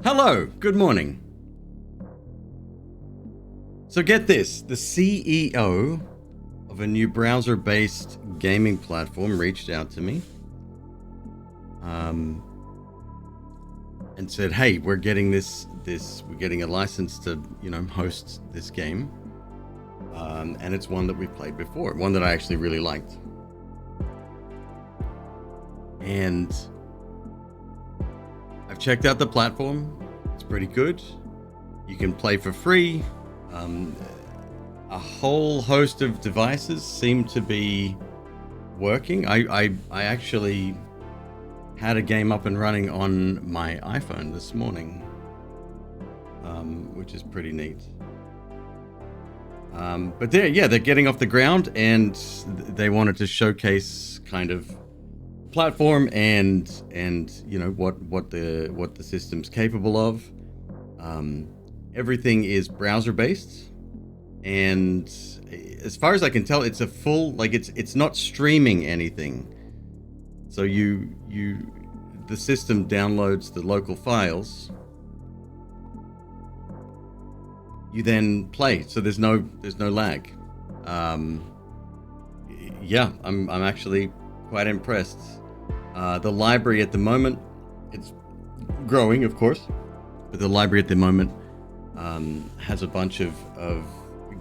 Hello, good morning. So get this, the CEO of a new browser-based gaming platform reached out to me and said, hey, we're getting we're getting a license to, host this game. And it's one that we've played before, one that I actually really liked. And I've checked out the platform. It's pretty good. You can play for free. A whole host of devices seem to be working. I actually had a game up and running on my iPhone this morning, which is pretty neat. But they're getting off the ground, and they wanted to showcase kind of platform and what the system's capable of. Everything is browser based, and as far as I can tell, it's a full, it's not streaming anything. So the system downloads the local files. You then play, so there's no lag. I'm actually quite impressed. The library at the moment, it's growing, of course, but the library at the moment has a bunch of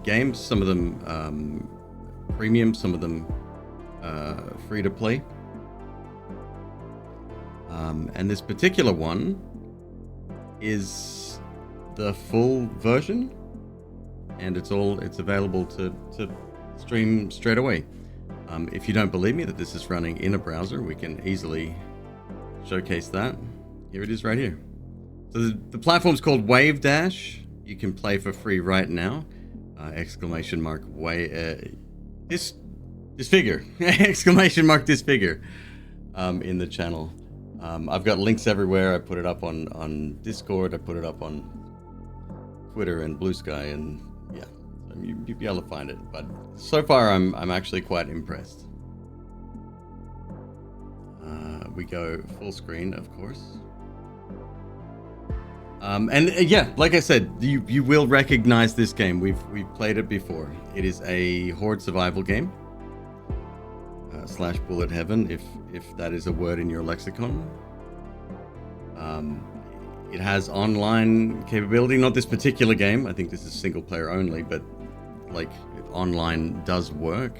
games, some of them premium, some of them free to play. And this particular one is the full version, and it's available to stream straight away. If you don't believe me that this is running in a browser, we can easily showcase that. Here it is right here. So the platform's called Wavedash. You can play for free right now. Disfigure. Disfigure in the channel. I've got links everywhere. I put it up on Discord. I put it up on Twitter and Blue Sky, and you'll be able to find it. But so far, I'm actually quite impressed. We go full screen, of course. Like I said, you will recognize this game. We've played it before. It is a horde survival game. / bullet heaven, if that is a word in your lexicon. It has online capability. Not this particular game. I think this is single player only, but online does work.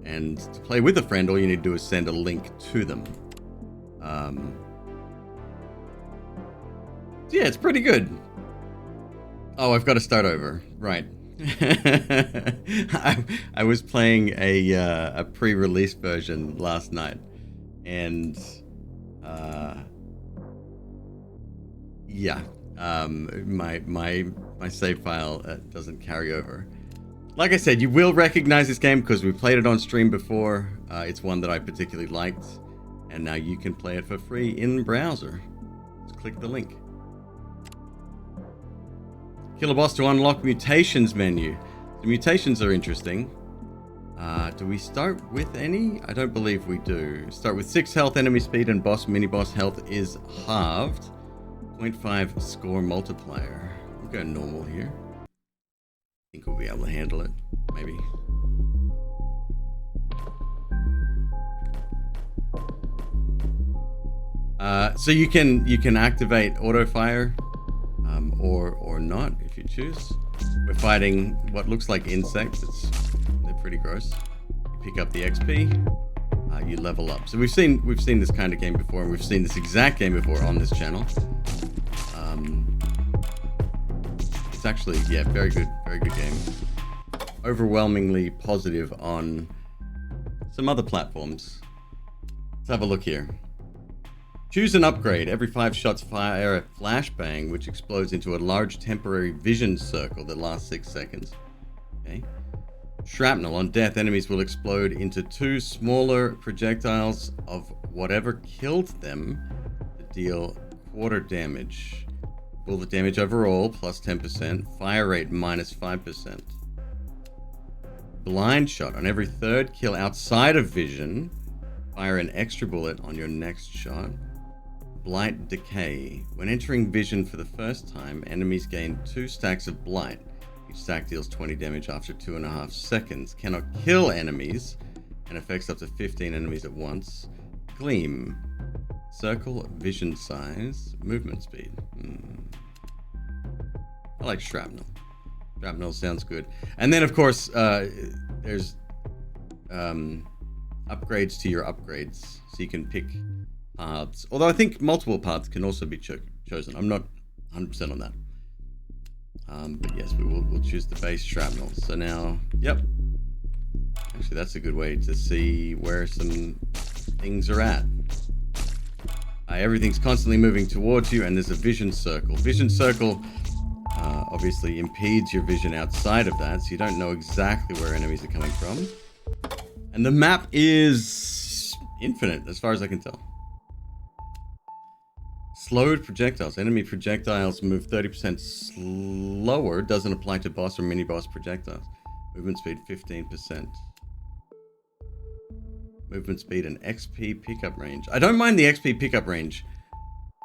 And to play with a friend, all you need to do is send a link to them. It's pretty good. Oh, I've got to start over. Right. I was playing a pre-release version last night, and my save file doesn't carry over. Like I said, you will recognize this game because we played it on stream before. It's one that I particularly liked, and now you can play it for free in browser. Just click the link. Kill a boss to unlock mutations menu. The mutations are interesting. Do we start with any? I don't believe we do. Start with 6 health, enemy speed, and mini-boss health is halved. 0.5 score multiplier. We'll go normal here. I think we'll be able to handle it, maybe. So you can activate auto fire, or not if you choose. We're fighting what looks like insects. They're pretty gross. You pick up the XP, you level up. So we've seen this kind of game before, and we've seen this exact game before on this channel. It's actually very good game. Overwhelmingly positive on some other platforms. Let's have a look here. Choose an upgrade. Every 5 shots fire a flashbang, which explodes into a large temporary vision circle that lasts 6 seconds. Okay. Shrapnel. On death, enemies will explode into 2 smaller projectiles of whatever killed them to deal quarter damage. Bullet damage overall, plus 10%. Fire rate, minus 5%. Blind shot. On every 3rd kill outside of vision, fire an extra bullet on your next shot. Blight Decay. When entering vision for the first time, enemies gain 2 stacks of Blight. Each stack deals 20 damage after 2.5 seconds. Cannot kill enemies and affects up to 15 enemies at once. Gleam. Circle, vision size, movement speed. I like Shrapnel. Shrapnel sounds good. And then, of course, there's upgrades to your upgrades. So you can pick paths. Although I think multiple paths can also be chosen. I'm not 100% on that. But yes, we'll choose the base Shrapnel. So now, yep. Actually, that's a good way to see where some things are at. Everything's constantly moving towards you, and there's a vision circle. Vision circle obviously impedes your vision outside of that, so you don't know exactly where enemies are coming from. And the map is infinite, as far as I can tell. Slowed projectiles. Enemy projectiles move 30% slower. Doesn't apply to boss or mini-boss projectiles. Movement speed 15%. Movement speed and XP pickup range. I don't mind the XP pickup range.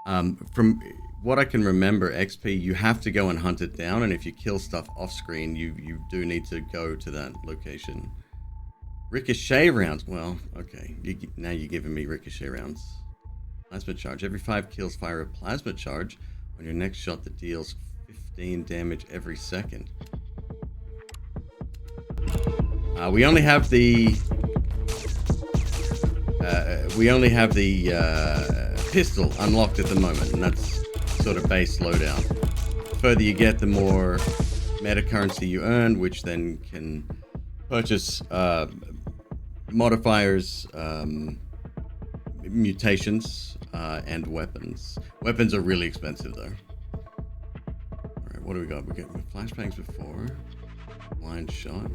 From what I can remember, XP, you have to go and hunt it down, and if you kill stuff off screen, you do need to go to that location. Ricochet rounds. Well, okay. Now you're giving me ricochet rounds. Plasma charge. Every 5 kills fire a plasma charge on your next shot that deals 15 damage every second. We only have the pistol unlocked at the moment, and that's sort of base loadout. The further you get, the more meta currency you earn, which then can purchase modifiers, mutations, and weapons. Weapons are really expensive though. Alright, what do we got? We get flashbangs before. Blind shot.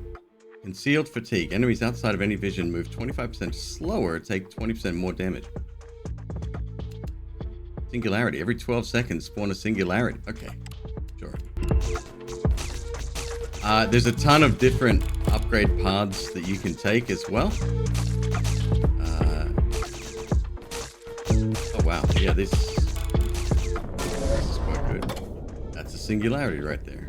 Concealed fatigue. Enemies outside of any vision move 25% slower, take 20% more damage. Singularity. Every 12 seconds spawn a singularity. Okay, sure. There's a ton of different upgrade paths that you can take as well. Oh wow, yeah, this is quite good. That's a singularity right there.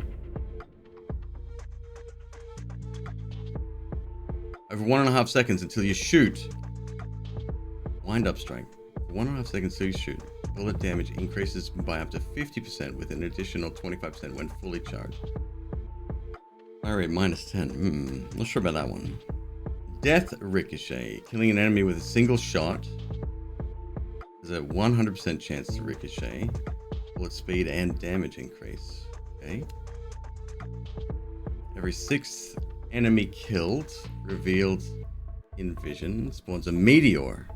Over 1.5 seconds until you shoot. Wind up strike. 1.5 seconds until you shoot. Bullet damage increases by up to 50% with an additional 25% when fully charged. Fire rate minus 10. Not sure about that one. Death Ricochet. Killing an enemy with a single shot. There's a 100% chance to ricochet. Bullet speed and damage increase. Okay. Every 6th enemy killed, revealed in vision, spawns a meteor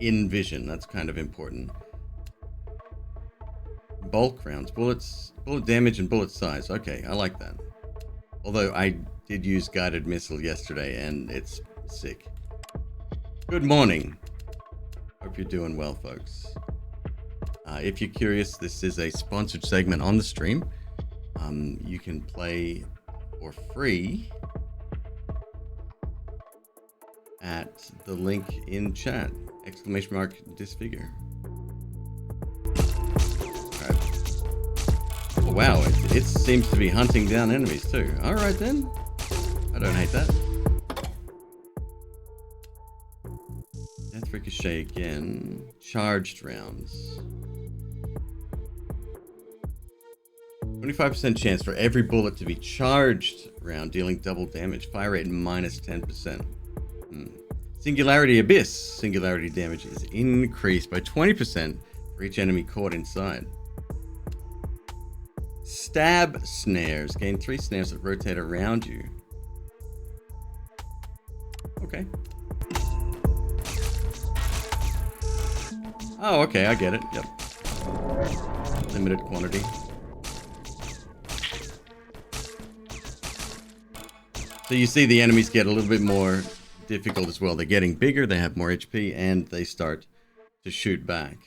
in vision. That's kind of important. Bulk rounds, bullet damage and bullet size. Okay, I like that. Although I did use guided missile yesterday and it's sick. Good morning. Hope you're doing well, folks. If you're curious, this is a sponsored segment on the stream. You can play for free at the link in chat. !Disfigure. Alright. Oh wow, it seems to be hunting down enemies too. Alright then. I don't hate that. Death Ricochet again. Charged rounds. 25% chance for every bullet to be charged round, dealing double damage. Fire rate minus 10%. Singularity Abyss. Singularity damage is increased by 20% for each enemy caught inside. Stab snares. Gain 3 snares that rotate around you. Okay. Oh, okay, I get it. Yep. Limited quantity. So you see the enemies get a little bit more difficult as well. They're getting bigger, they have more HP, and they start to shoot back.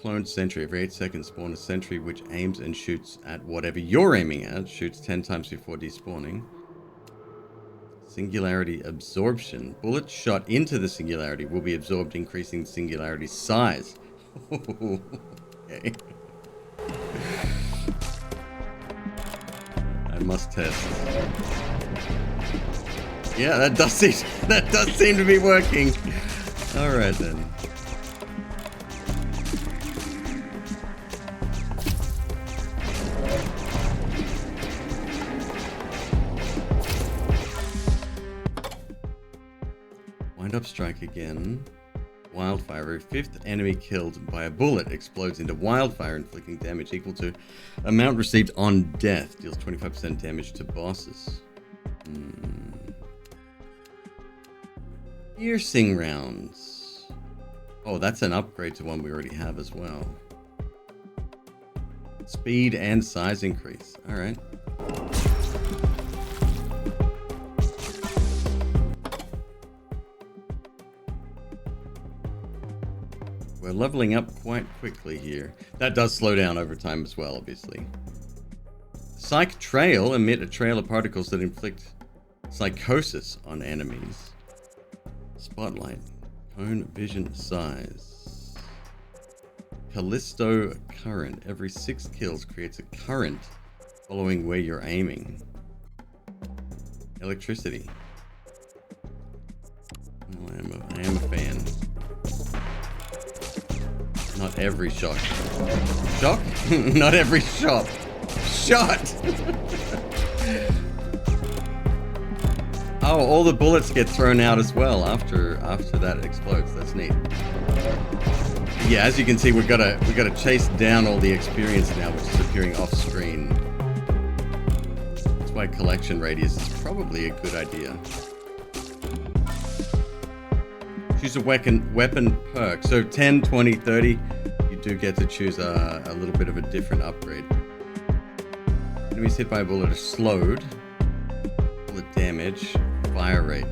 Cloned sentry. Every 8 seconds spawn a sentry which aims and shoots at whatever you're aiming at. Shoots 10 times before despawning. Singularity absorption. Bullet shot into the singularity will be absorbed, increasing singularity size. Okay. I must test. Yeah, that does seem to be working. All right then. Wind up strike again. Wildfire. Every fifth enemy killed by a bullet explodes into wildfire, inflicting damage equal to amount received on death. Deals 25% damage to bosses. Piercing rounds. Oh, that's an upgrade to one we already have as well. Speed and size increase. All right. We're leveling up quite quickly here. That does slow down over time as well, obviously. Psych Trail. Emit a trail of particles that inflict psychosis on enemies. Spotlight. Cone vision size. Callisto Current. Every 6 kills creates a current following where you're aiming. Electricity. Oh, I am a fan. Not every shot. Shock? Not every shot. Shot! Oh, all the bullets get thrown out as well after that explodes. That's neat. Yeah, as you can see, we gotta chase down all the experience now, which is appearing off screen. That's why collection radius is probably a good idea. Choose a weapon perk. So 10, 20, 30, you do get to choose a little bit of a different upgrade. Enemies hit by a bullet are slowed. Bullet damage. Fire rate.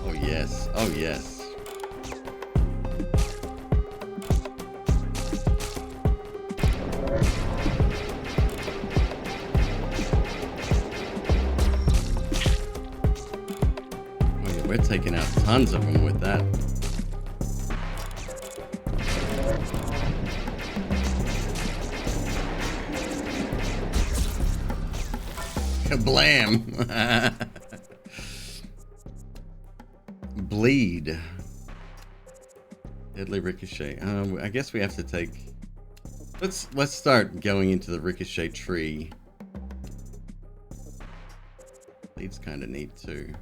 Oh yes. Oh yes. We're taking out tons of them with that. Kablam! Bleed. Deadly ricochet. I guess we have to take... Let's start going into the ricochet tree. Bleed's kind of neat too.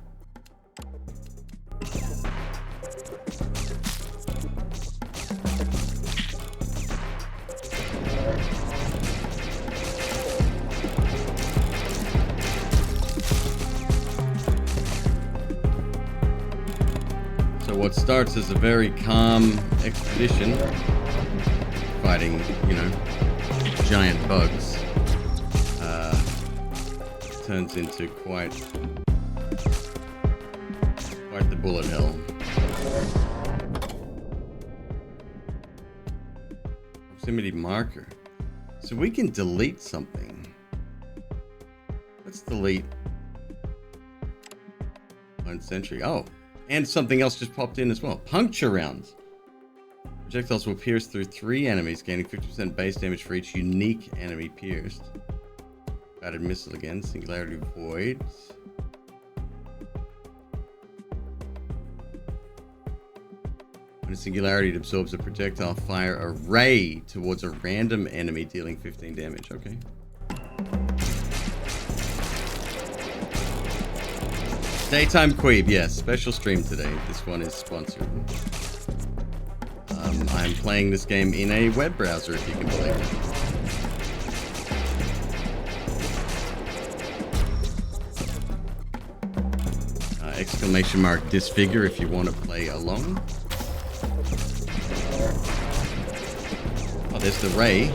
So what starts as a very calm expedition, fighting, you know, giant bugs, turns into quite the bullet hell. Proximity marker. So we can delete something. Let's delete one sentry. Oh, and something else just popped in as well. Puncture rounds. Projectiles will pierce through 3 enemies, gaining 50% base damage for each unique enemy pierced. Guided missile again. Singularity void. When a singularity, it absorbs a projectile fire array towards a random enemy, dealing 15 damage. Okay. Daytime McQueeb, yes. Special stream today. This one is sponsored. I'm playing this game in a web browser, if you can believe it. Exclamation mark Disfigure if you want to play along. Oh, there's the ray.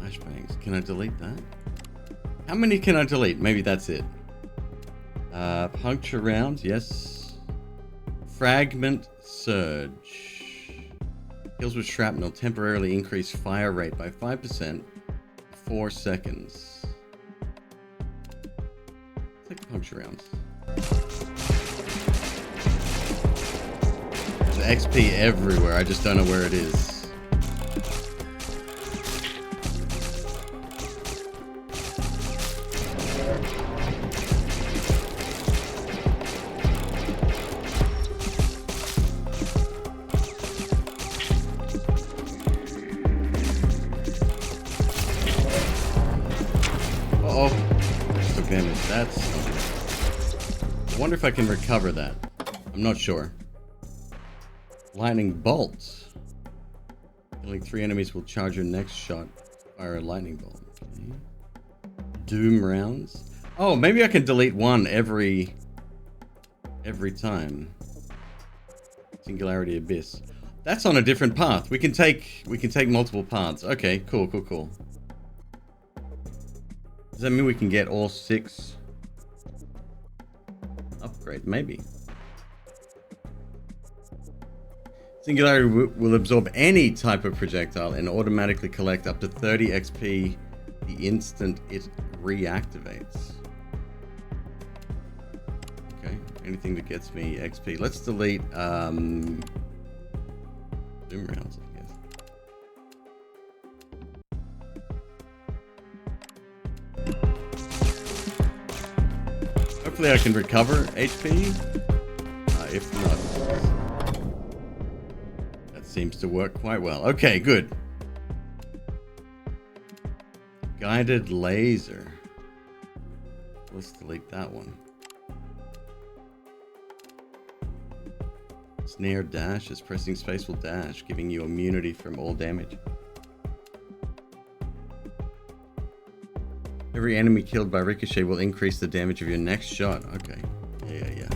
Flashbangs. Can I delete that? How many can I delete? Maybe that's it. Puncture rounds, yes. Fragment Surge. Kills with shrapnel temporarily increase fire rate by 5% for 4 seconds. Take the puncture rounds. There's XP everywhere, I just don't know where it is. I wonder if I can recover that. I'm not sure. Lightning bolt. Killing 3 enemies will charge your next shot. Fire a lightning bolt. Okay. Doom rounds. Oh, maybe I can delete one every time. Singularity Abyss. That's on a different path. We can take multiple paths. Okay, cool. Does that mean we can get all 6? Upgrade, maybe. Singularity will absorb any type of projectile and automatically collect up to 30 XP the instant it reactivates. Okay, anything that gets me XP. Let's delete Doom rounds, I guess. Hopefully I can recover HP. If not, that seems to work quite well. Okay, good. Guided laser. Let's delete that one. Snare dash is pressing space will dash, giving you immunity from all damage. Every enemy killed by ricochet will increase the damage of your next shot. Okay. Yeah.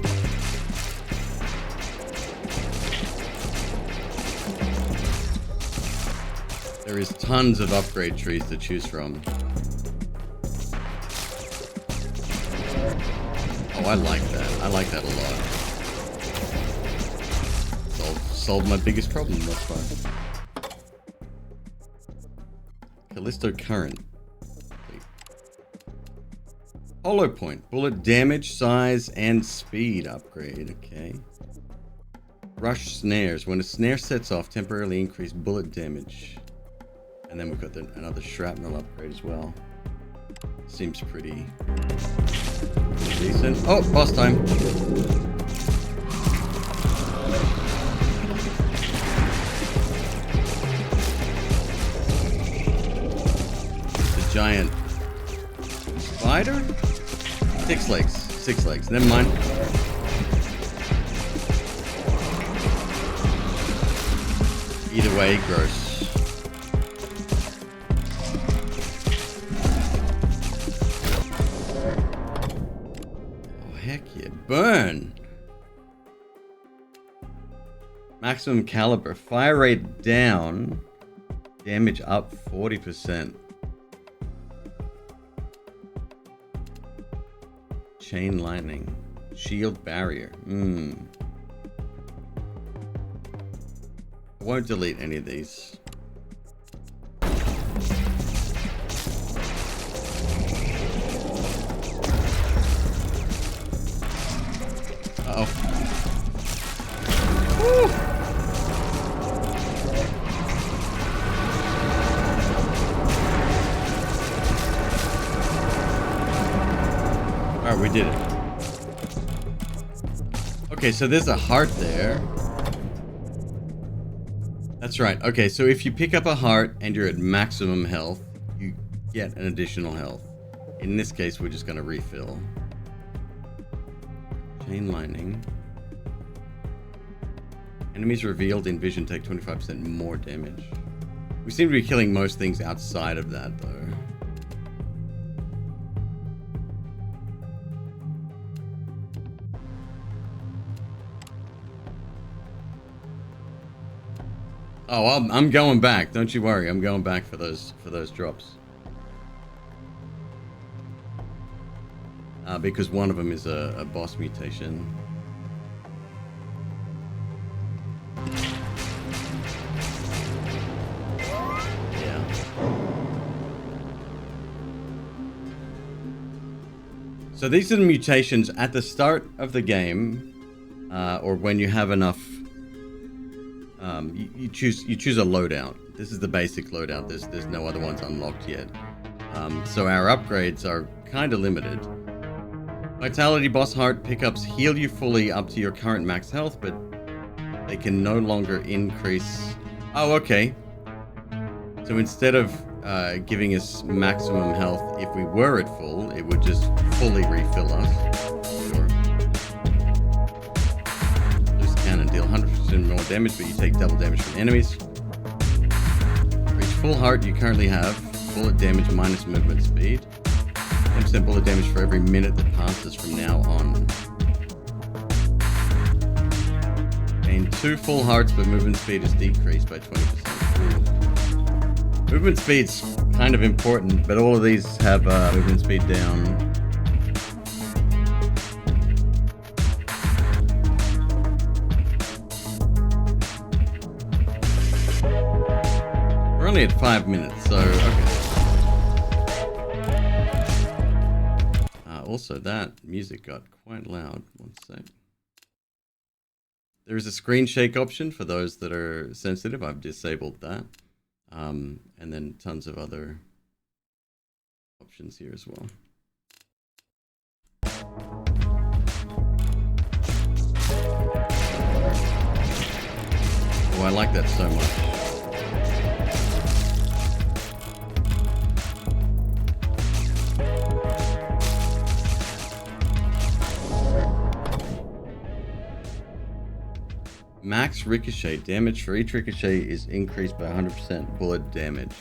There is tons of upgrade trees to choose from. Oh, I like that. I like that a lot. Solved my biggest problem thus far. Callisto Current. Hollow Point. Bullet damage, size, and speed upgrade. Okay. Rush snares. When a snare sets off, temporarily increase bullet damage. And then we've got another shrapnel upgrade as well. Seems pretty decent. Oh, boss time. The giant spider? 6 legs. 6 legs. Never mind. Either way, gross. Oh, heck yeah. Burn! Maximum caliber. Fire rate down. Damage up 40%. Chain lightning. Shield barrier. I won't delete any of these. Uh-oh. Woo! Alright, we did it. Okay, so there's a heart there. That's right. Okay, so if you pick up a heart and you're at maximum health, you get an additional health. In this case, we're just going to refill. Chain lightning. Enemies revealed in vision take 25% more damage. We seem to be killing most things outside of that, though. Oh, I'm going back. Don't you worry. I'm going back for those drops. Because one of them is a boss mutation. So these are the mutations at the start of the game, or when you have enough. You choose a loadout. This is the basic loadout. There's no other ones unlocked yet. So our upgrades are kind of limited. Vitality boss heart pickups heal you fully up to your current max health, but they can no longer increase. Oh, okay. So instead of giving us maximum health, if we were at full, it would just fully refill us. Sure. Loose cannon deal 100% more damage, but you take double damage from enemies. Reach full heart, you currently have bullet damage minus movement speed. 10% bullet damage for every minute that passes from now on. Gain 2 full hearts, but movement speed is decreased by 20%. Ooh. Movement speed's kind of important, but all of these have movement speed down. We're only at 5 minutes, so okay. Also, that music got quite loud. One sec. There is a screen shake option for those that are sensitive. I've disabled that. And then tons of other options here as well. Oh, I like that so much. Max ricochet damage for each ricochet is increased by 100% bullet damage.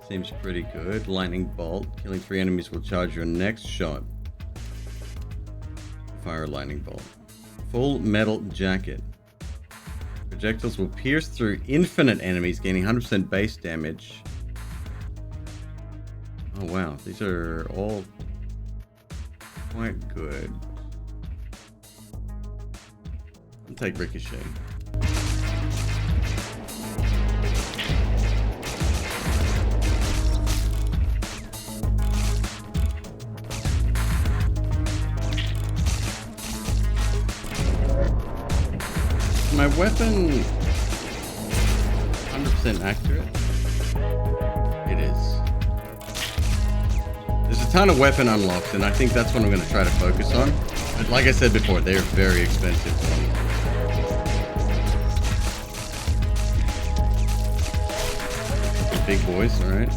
Seems pretty good. Lightning bolt. Killing 3 enemies will charge your next shot. Fire a lightning bolt. Full metal jacket. Projectiles will pierce through infinite enemies, gaining 100% base damage. Oh wow, these are all quite good. I'll take ricochet. My weapon 100% accurate? It is. There's a ton of weapon unlocks, and I think that's what I'm going to try to focus on. But like I said before, they're very expensive to unlock. Big boys, alright.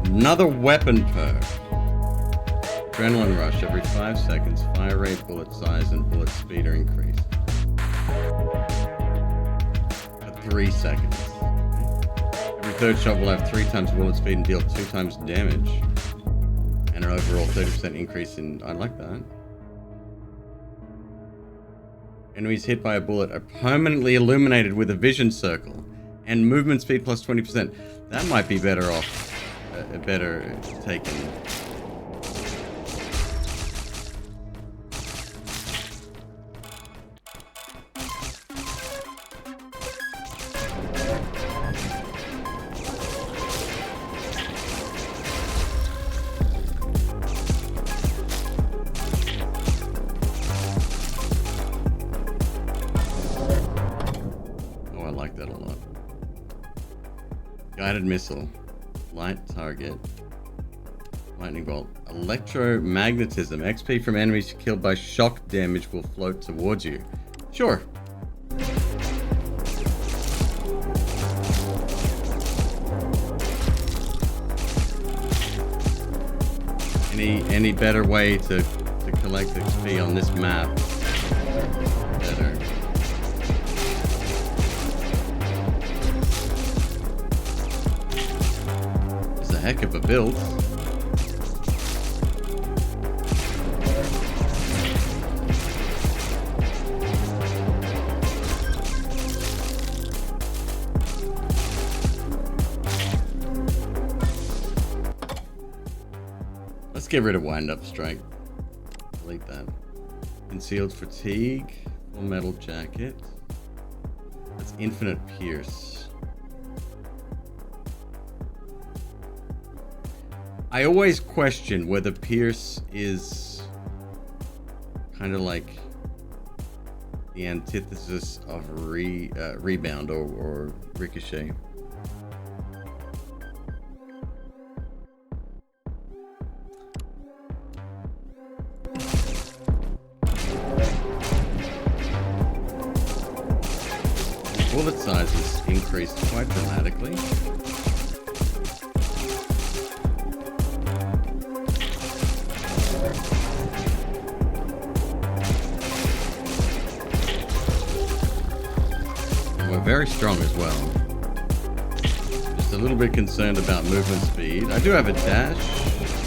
Another weapon perk. Adrenaline rush every 5 seconds. Fire rate, bullet size, and bullet speed are increased. For 3 seconds. Every third shot will have 3 times bullet speed and deal 2 times damage. And an overall 30% increase in... I like that. Enemies hit by a bullet are permanently illuminated with a vision circle. And movement speed plus 20%. That might be better off. Better taken. Guided missile, light target, lightning bolt, electromagnetism. XP from enemies killed by shock damage will float towards you. Sure. Any better way to collect XP on this map? Better. Heck of a build. Let's get rid of wind up strike. Delete that. Concealed fatigue. Full metal jacket. That's infinite pierce. I always question whether Pierce is kind of like the antithesis of rebound or ricochet. Bullet sizes increased quite dramatically. And we're very strong as well. Just a little bit concerned about movement speed. I do have a dash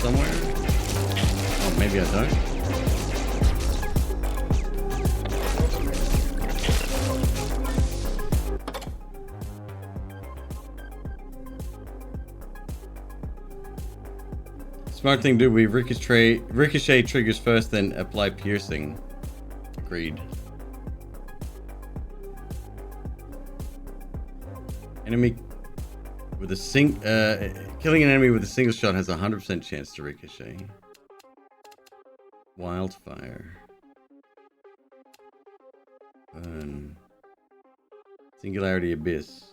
somewhere. Oh, maybe I don't. Smart thing to do, we ricochet triggers first, then apply piercing. Agreed. Enemy with a killing an enemy with a single shot has a 100% chance to ricochet. Wildfire. Burn. Singularity Abyss.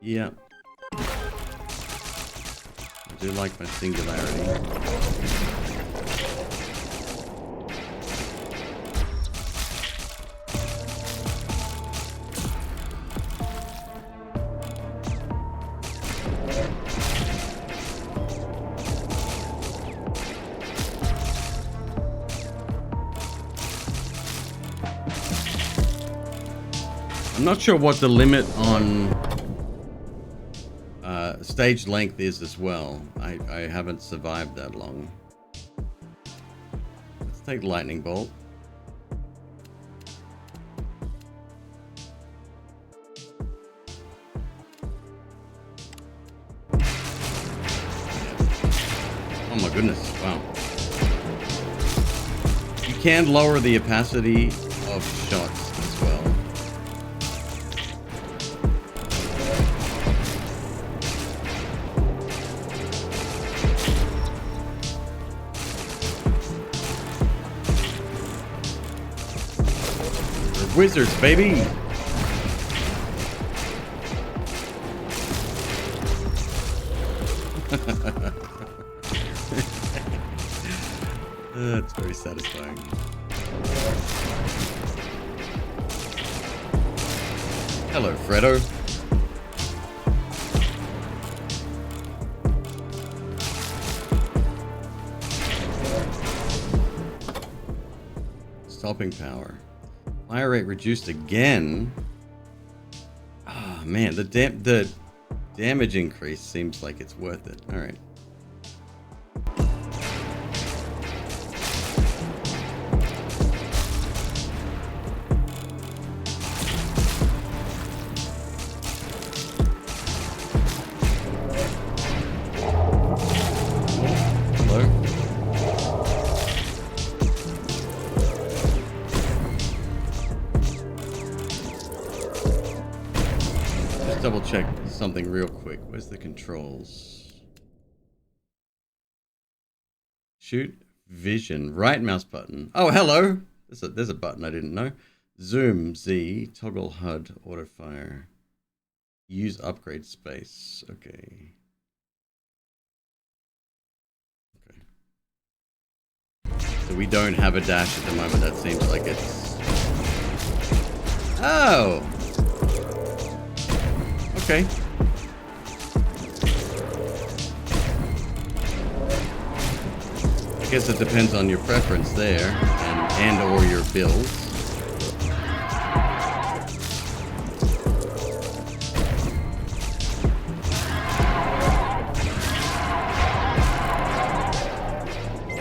Yeah. I do like my singularity. I'm not sure what the limit on stage length is as well. I haven't survived that long. Let's take lightning bolt. Oh my goodness, wow. You can lower the opacity of shots as well. Wizards, baby! That's very satisfying. Hello, Fredo. Stopping power. Fire rate reduced again. Ah, oh, man, the damage increase seems like it's worth it. All right. Double check something real quick. Where's the controls? Shoot, vision, right mouse button. Oh, hello. There's a button I didn't know. Zoom, Z, toggle HUD, auto fire. Use upgrade space. Okay. So we don't have a dash at the moment. That seems like it's... Oh! Okay. I guess it depends on your preference there, and or your build.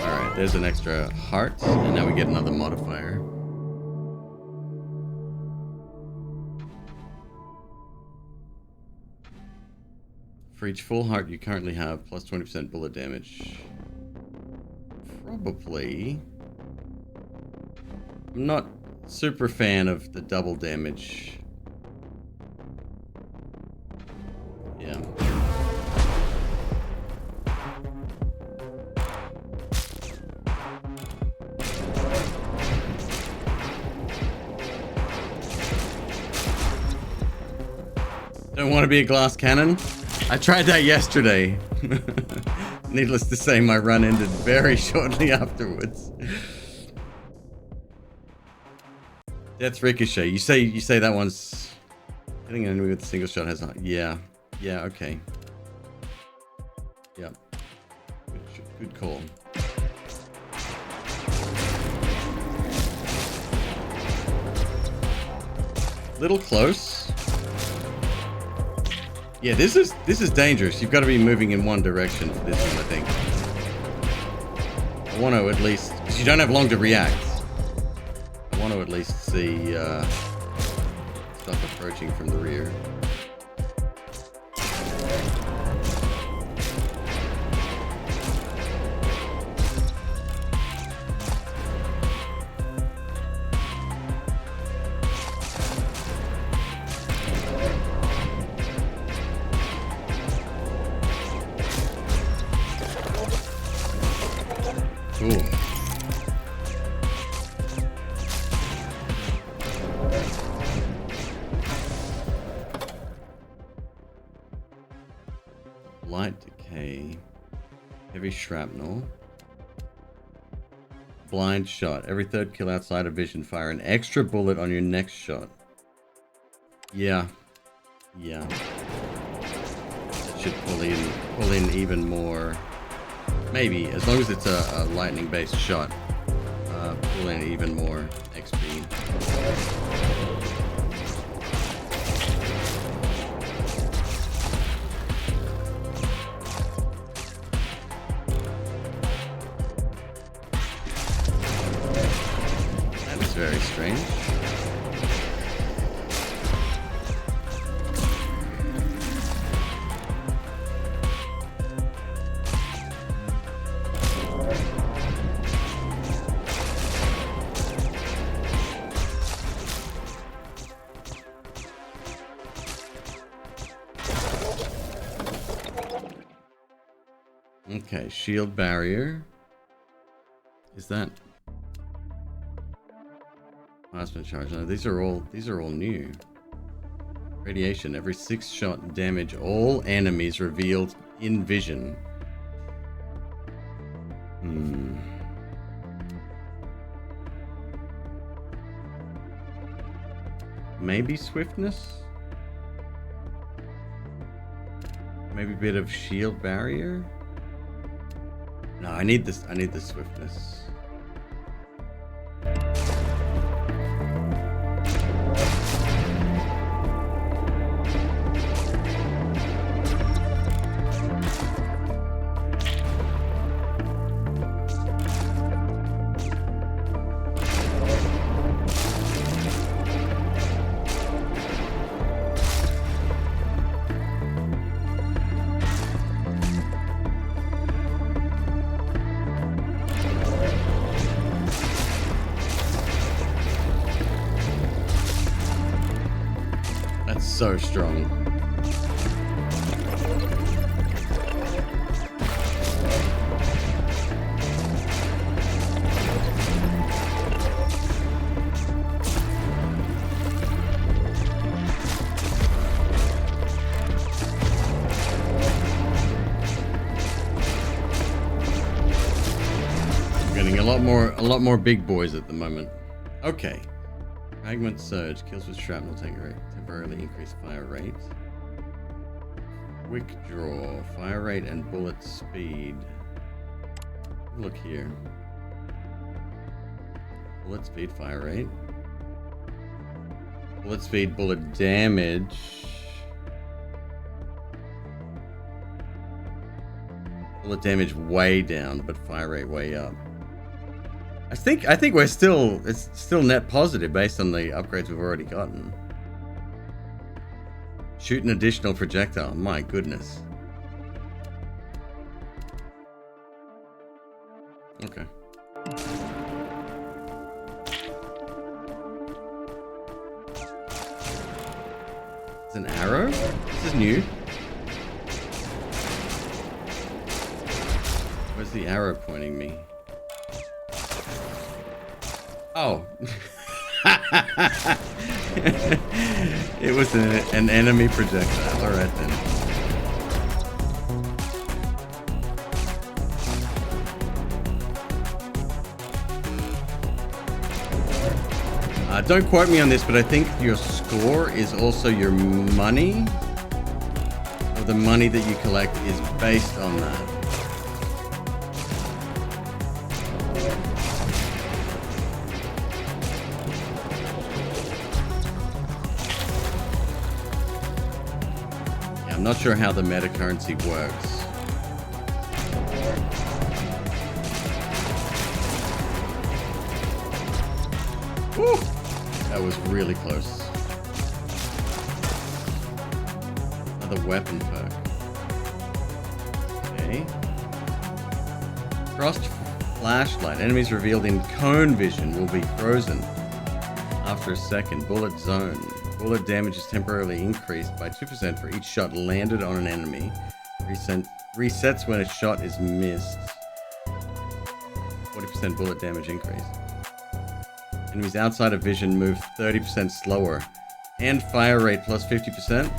Alright, there's an extra heart, and now we get another modifier. For each full heart you currently have, plus 20% bullet damage. Probably. I'm not super fan of the double damage. Don't want to be a glass cannon? I tried that yesterday. Needless to say, my run ended very shortly afterwards. Death Ricochet. You say that one's hitting an enemy with a single shot has not. Yeah. Yeah, okay. Yep. Good call. Little close. Yeah, this is dangerous. You've got to be moving in one direction for this one, I think. I want to at least, because you don't have long to react. I want to at least see stuff approaching from the rear. Cool. Light decay. Heavy shrapnel. Blind shot. Every third kill outside of vision, fire an extra bullet on your next shot. Yeah. Yeah. That should pull in even more. Maybe, as long as it's a lightning-based shot, pull in even more XP. That is very strange. Okay, shield barrier. Is that plasma charge? No, these are all new. Radiation. Every 6-shot damage all enemies revealed in vision. Maybe swiftness? Maybe a bit of shield barrier? No, I need this. I need the swiftness. So strong. I'm getting a lot more big boys at the moment. Okay. Fragment surge. Kills with shrapnel temporarily increase fire rate. Quick draw. Fire rate and bullet speed. Look here. Bullet speed, fire rate. Bullet speed, bullet damage. Bullet damage way down, but fire rate way up. I think it's still net positive based on the upgrades we've already gotten. Shoot an additional projectile. My goodness. Okay. It's an arrow? This is new. Where's the arrow pointing me? Oh. It was an enemy projectile. Alright then. Don't quote me on this, but I think your score is also your money. Or the money that you collect is based on that. I'm not sure how the meta currency works. Woo! That was really close. Another weapon perk. Okay. Frost flashlight. Enemies revealed in cone vision will be frozen after a second. Bullet zone. Bullet damage is temporarily increased by 2% for each shot landed on an enemy. Resets when a shot is missed. 40% bullet damage increase. Enemies outside of vision move 30% slower. And fire rate plus 50%.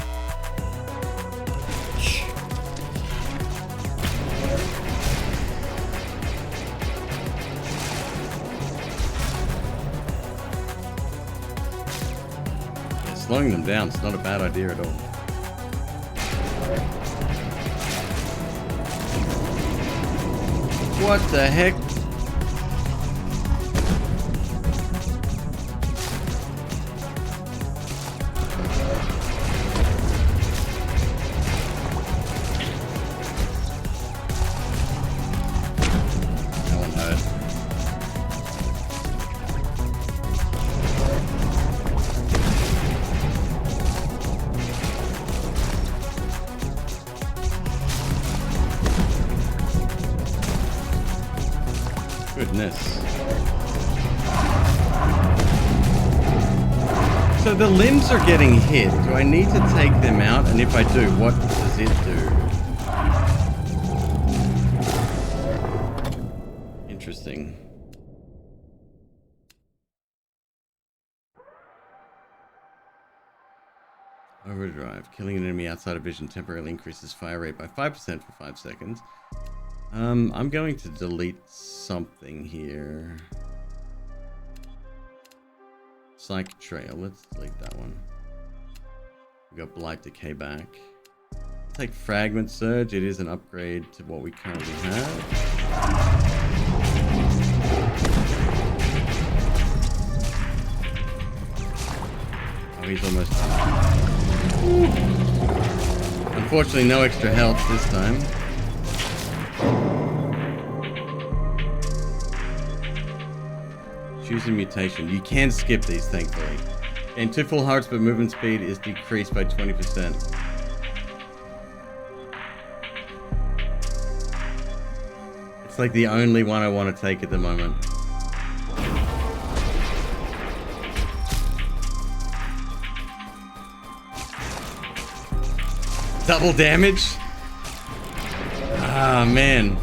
Slowing them down is not a bad idea at all. What the heck? That one hurt. Goodness. So the limbs are getting hit. Do I need to take them out? And if I do, what does it do? Interesting. Overdrive. Killing an enemy outside of vision temporarily increases fire rate by 5% for 5 seconds. I'm going to delete something here. Psych Trail. Let's delete that one. We got Blight Decay back. Take Fragment Surge. It is an upgrade to what we currently have. Oh, he's almost done. Unfortunately, no extra health this time. Choose a mutation. You can skip these, thankfully. Gain 2 full hearts, but movement speed is decreased by 20%. It's like the only one I want to take at the moment. Double damage? Ah, man.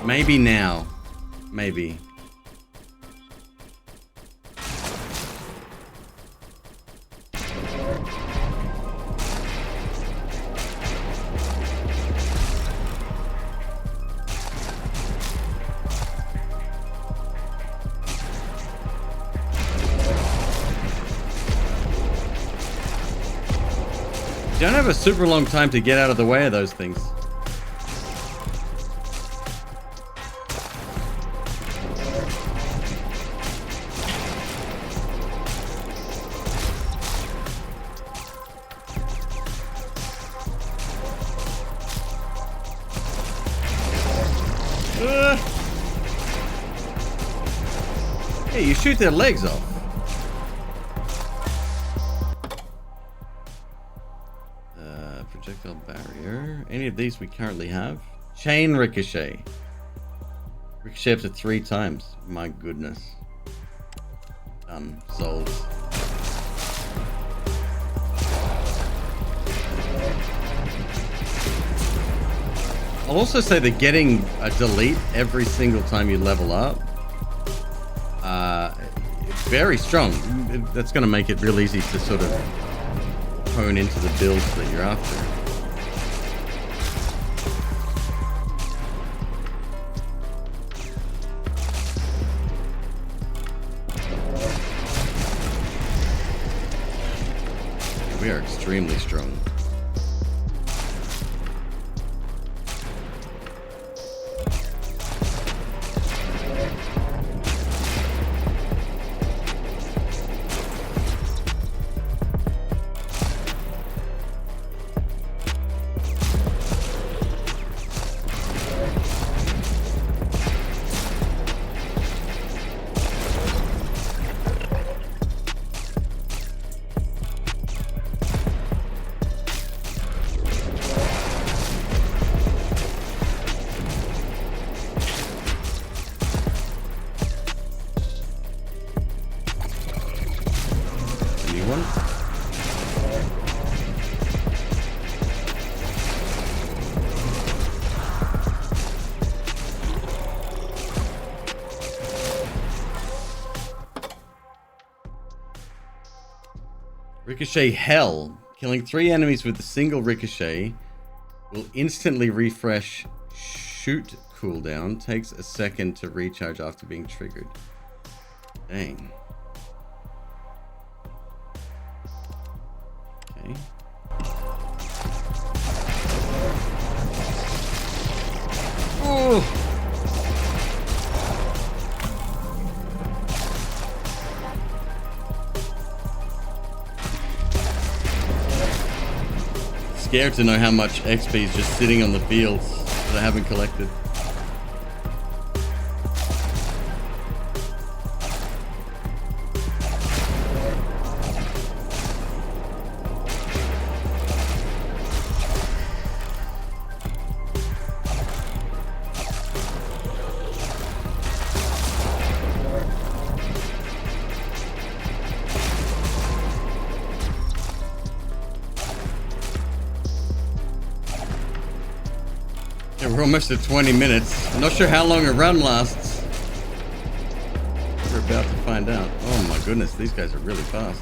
Maybe now. Maybe. You don't have a super long time to get out of the way of those things. Hey, you shoot their legs off. Projectile barrier. Any of these we currently have? Chain ricochet. Ricochet up to 3 times. My goodness. Done. Sold. I'll also say that getting a delete every single time you level up very strong. That's going to make it real easy to sort of hone into the builds that you're after. We are extremely strong. Ricochet Hell. Killing 3 enemies with a single ricochet will instantly refresh shoot cooldown. Takes a second to recharge after being triggered. Dang. Okay. Oh! Scared to know how much XP is just sitting on the fields that I haven't collected. We're almost at 20 minutes. I'm not sure how long a run lasts. We're about to find out. Oh my goodness, these guys are really fast.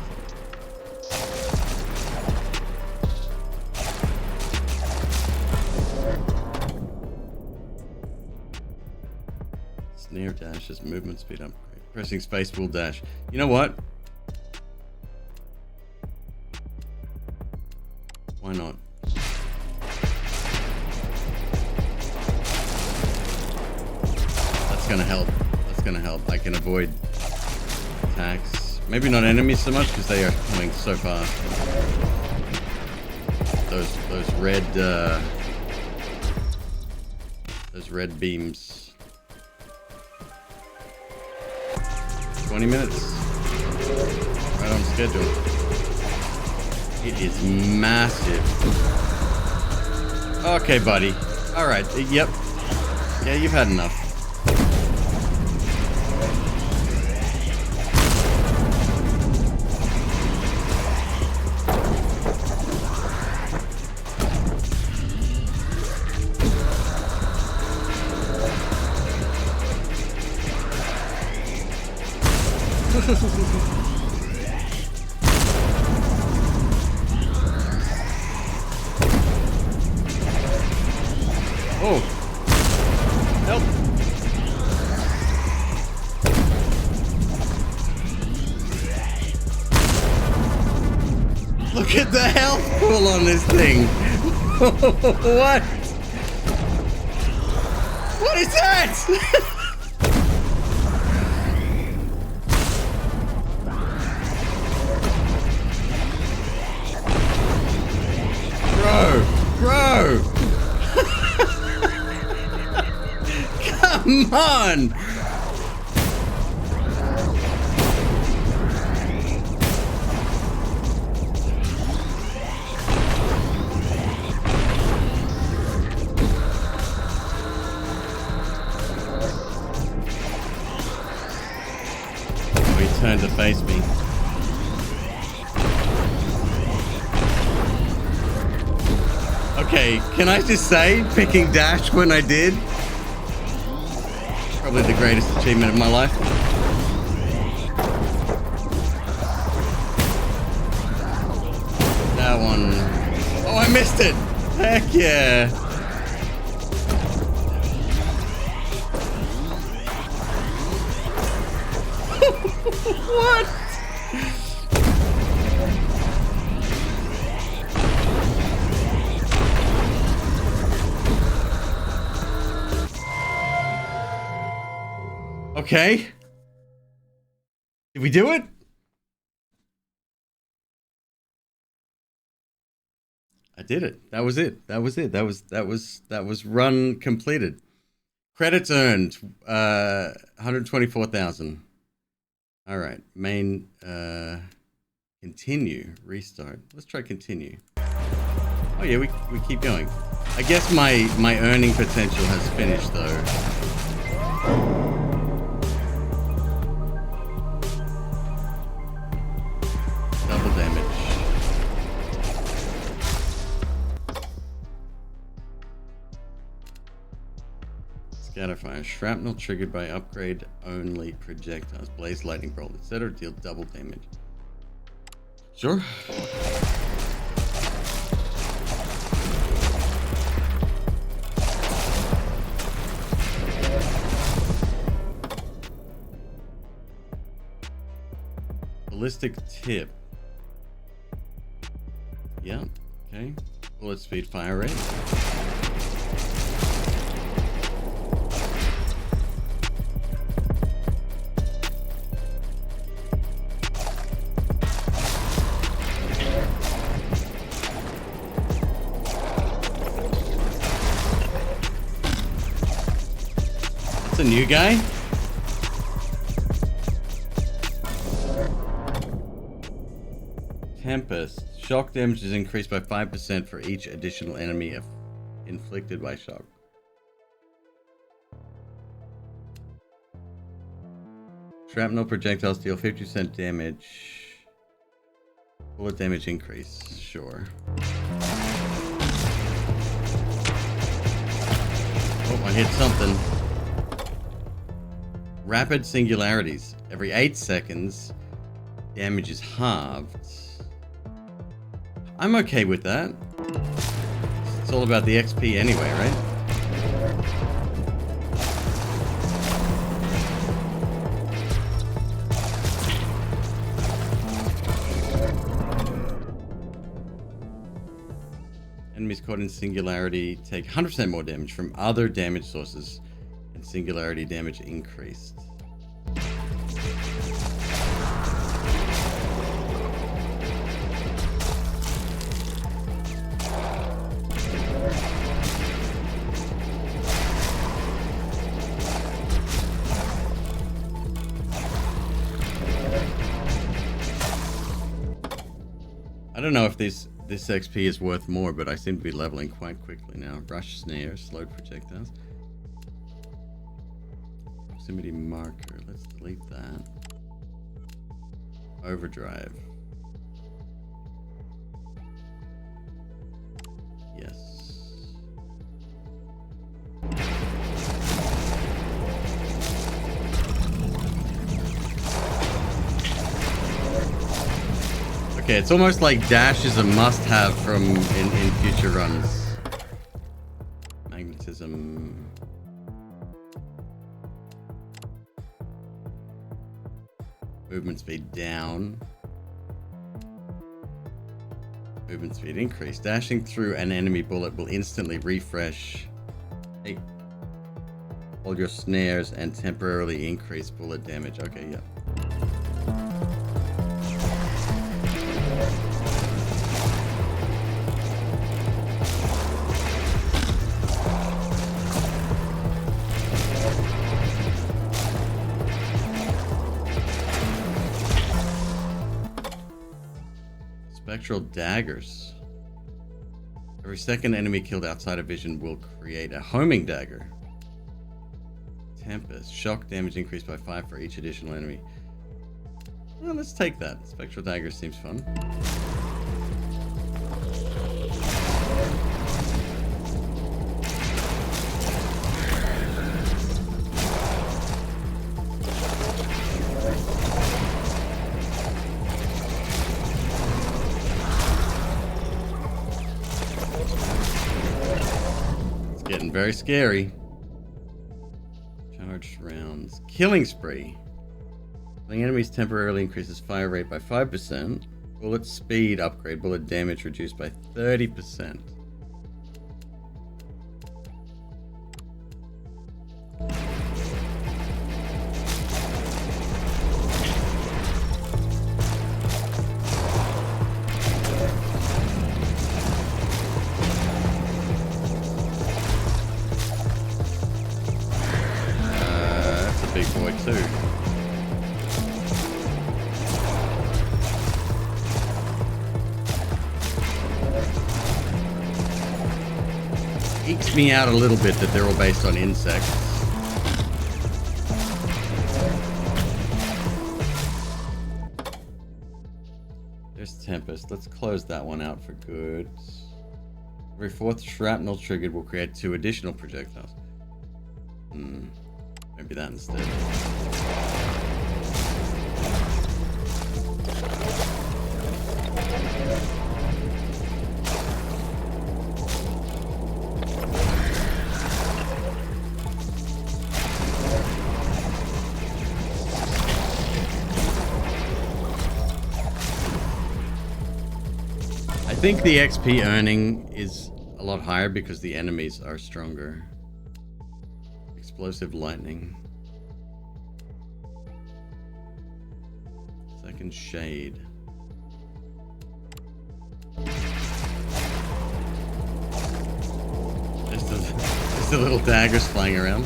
Snare dash is movement speed upgrade. Pressing space will dash. You know what? Why not? Gonna help. That's gonna help. I can avoid attacks. Maybe not enemies so much because they are coming so fast. Those red beams. 20 minutes. Right on schedule. It is massive. Okay, buddy. All right. Yep. Yeah, you've had enough. Oh, help. Look at the health pool on this thing. What? What is that? Bro! Come on! Oh, he turned to face me. Okay, can I just say, picking dash when I did, probably the greatest achievement of my life. that one. Oh, I missed it. Heck yeah. What? Okay. Did we do it? I did it. That was it. That was it. That was run completed. Credits earned 124,000. All right. Main continue, restart. Let's try continue. Oh yeah, we keep going. I guess my earning potential has finished though. Double damage. Scatterfire. Shrapnel triggered by upgrade only projectiles. Blaze lightning bolt. Instead of deal double damage. Sure. Ballistic tip. Yeah, okay. Bullet speed, fire rate. That's a new guy? Tempest. Shock damage is increased by 5% for each additional enemy inflicted by shock. Shrapnel projectiles deal 50% damage. Bullet damage increase. Sure. Oh, I hit something. Rapid singularities. Every 8 seconds, damage is halved. I'm okay with that. It's all about the XP anyway, right? Enemies caught in singularity take 100% more damage from other damage sources, and singularity damage increased. I don't know if this XP is worth more, but I seem to be leveling quite quickly now. Rush snare, slowed projectiles. Proximity marker, let's delete that. Overdrive. Yes. Okay, it's almost like dash is a must-have from in future runs. Magnetism. Movement speed down. Movement speed increase. Dashing through an enemy bullet will instantly refresh. Hey. Hold your snares and temporarily increase bullet damage. Okay, yeah. Spectral daggers. Every second enemy killed outside of vision will create a homing dagger. Tempest. Shock damage increased by 5 for each additional enemy. Well, let's take that. Spectral dagger seems fun. getting very scary. Charged rounds. Killing spree. Killing enemies temporarily increases fire rate by 5%. Bullet speed upgrade. Bullet damage reduced by 30%. Big boy too. Ekes me out a little bit that they're all based on insects. There's Tempest. Let's close that one out for good. Every fourth shrapnel triggered will create 2 additional projectiles. Maybe that instead. I think the XP earning is a lot higher because the enemies are stronger. Explosive lightning. Second shade. Just a little daggers flying around.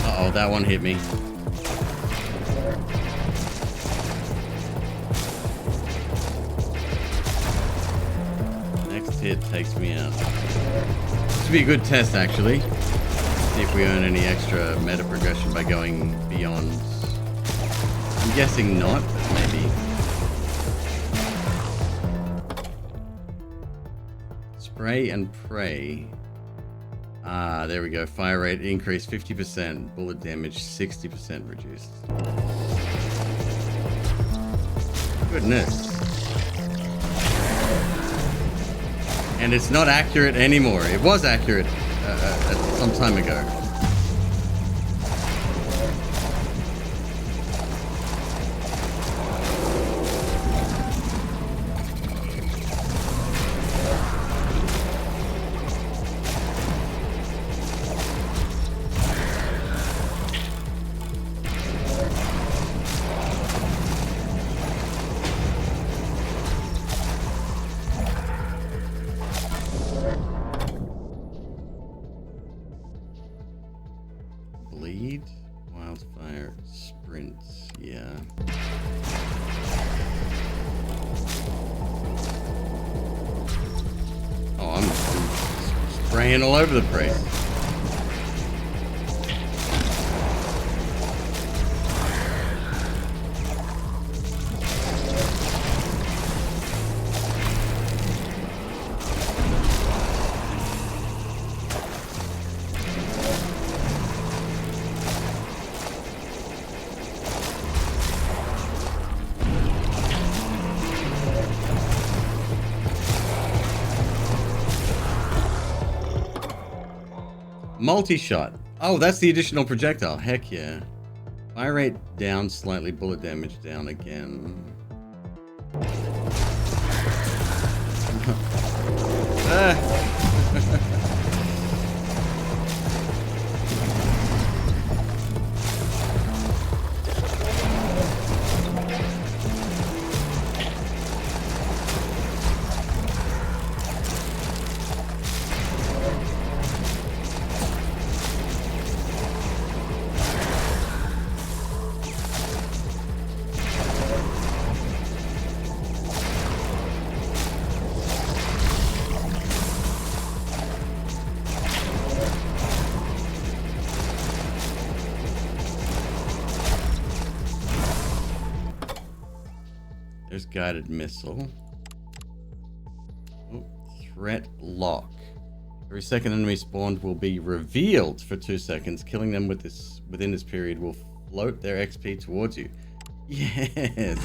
Uh-oh, that one hit me. Hit takes me out. This would be a good test, actually. See if we earn any extra meta progression by going beyond. I'm guessing not, but maybe. Spray and pray. Ah, there we go. Fire rate increased 50%. Bullet damage 60% reduced. Goodness. And it's not accurate anymore. It was accurate some time ago. Bleed, wildfire, sprint, yeah. Oh, I'm spraying all over the place. Multi-shot. Oh, that's the additional projectile. Heck yeah. Fire rate down slightly, bullet damage down again. There's guided missile. Oh, threat lock. Every second enemy spawned will be revealed for 2 seconds. Killing them within this period will float their XP towards you. Yes.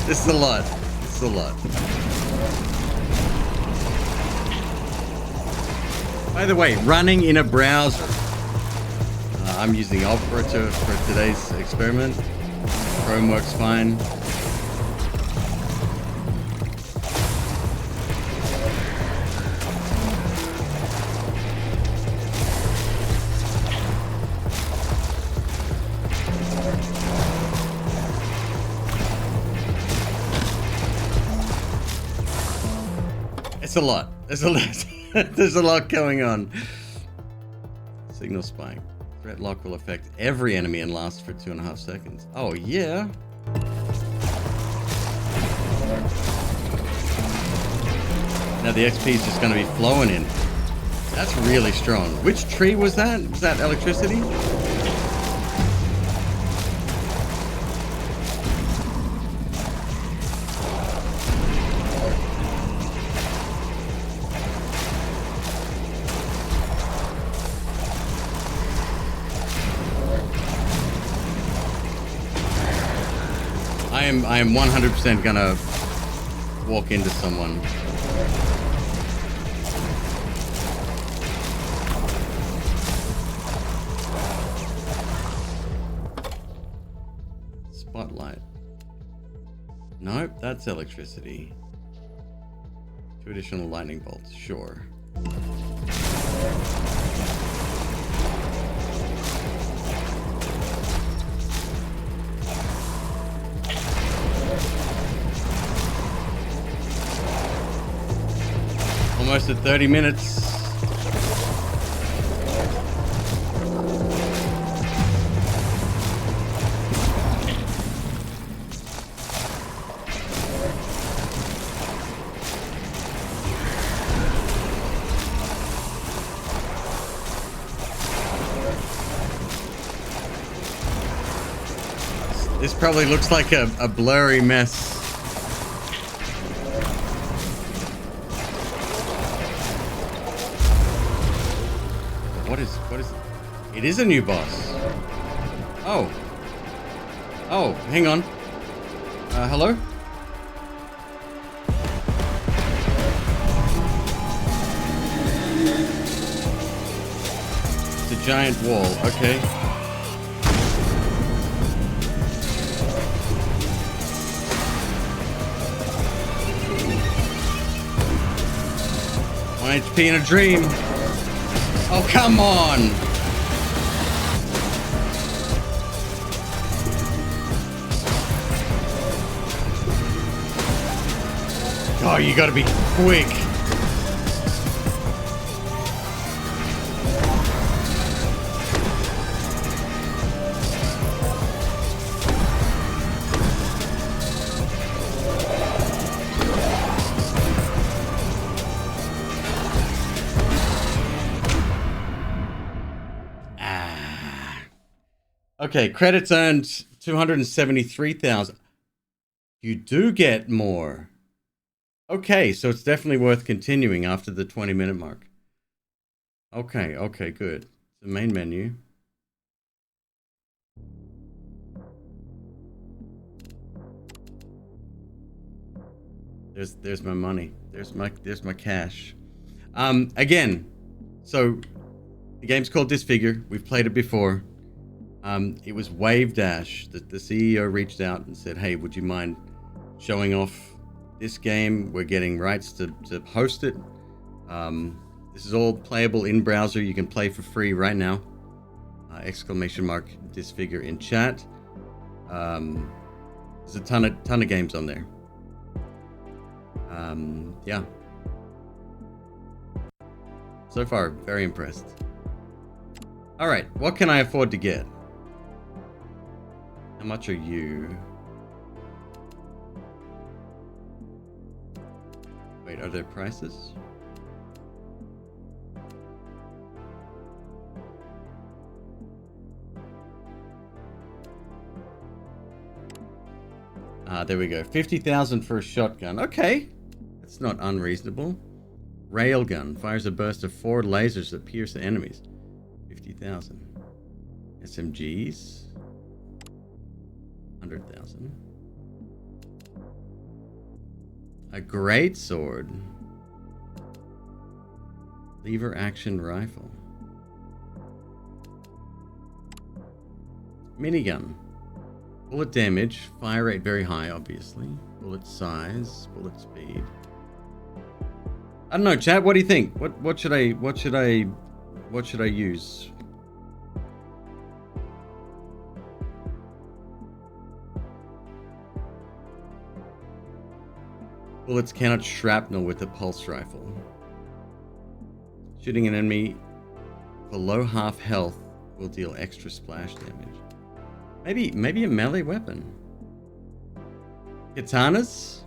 This is a lot. This is a lot. By the way, running in a browser. I'm using Opera for today's experiment. Chrome works fine. It's a lot. There's a lot. There's a lot going on. Signal spike. Threat lock will affect every enemy and last for 2.5 seconds. Oh yeah. Now the XP is just going to be flowing in. That's really strong. Which tree was that? Was that electricity? I am 100% gonna walk into someone. Spotlight. Nope, that's electricity. 2 additional lightning bolts, sure. Almost at 30 minutes. This probably looks like a blurry mess. What is it? It is a new boss. Oh. Oh, hang on. Hello? It's a giant wall, okay. One HP in a dream. Oh, come on! Oh, you gotta be quick. Okay, credits earned 273,000. You do get more. Okay, so it's definitely worth continuing after the 20-minute mark. Okay, okay, good. The main menu. There's my money. There's my cash. Again, so the game's called Disfigure. We've played it before. It was Wavedash that the CEO reached out and said, hey, would you mind showing off this game? We're getting rights to host it. This is all playable in browser. You can play for free right now. Exclamation mark Disfigure in chat. There's a ton of games on there. Yeah. So far, very impressed. All right, what can I afford to get? How much are you? Wait, are there prices? There we go. 50,000 for a shotgun. Okay, that's not unreasonable. Railgun fires a burst of 4 lasers that pierce the enemies. 50,000. SMGs. 100,000. A great sword. Lever action rifle. Minigun. Bullet damage. Fire rate very high, obviously. Bullet size. Bullet speed. I don't know, chat. What do you think? What should I use? Bullets cannot shrapnel with a pulse rifle. Shooting an enemy below half health will deal extra splash damage. Maybe a melee weapon. Katanas?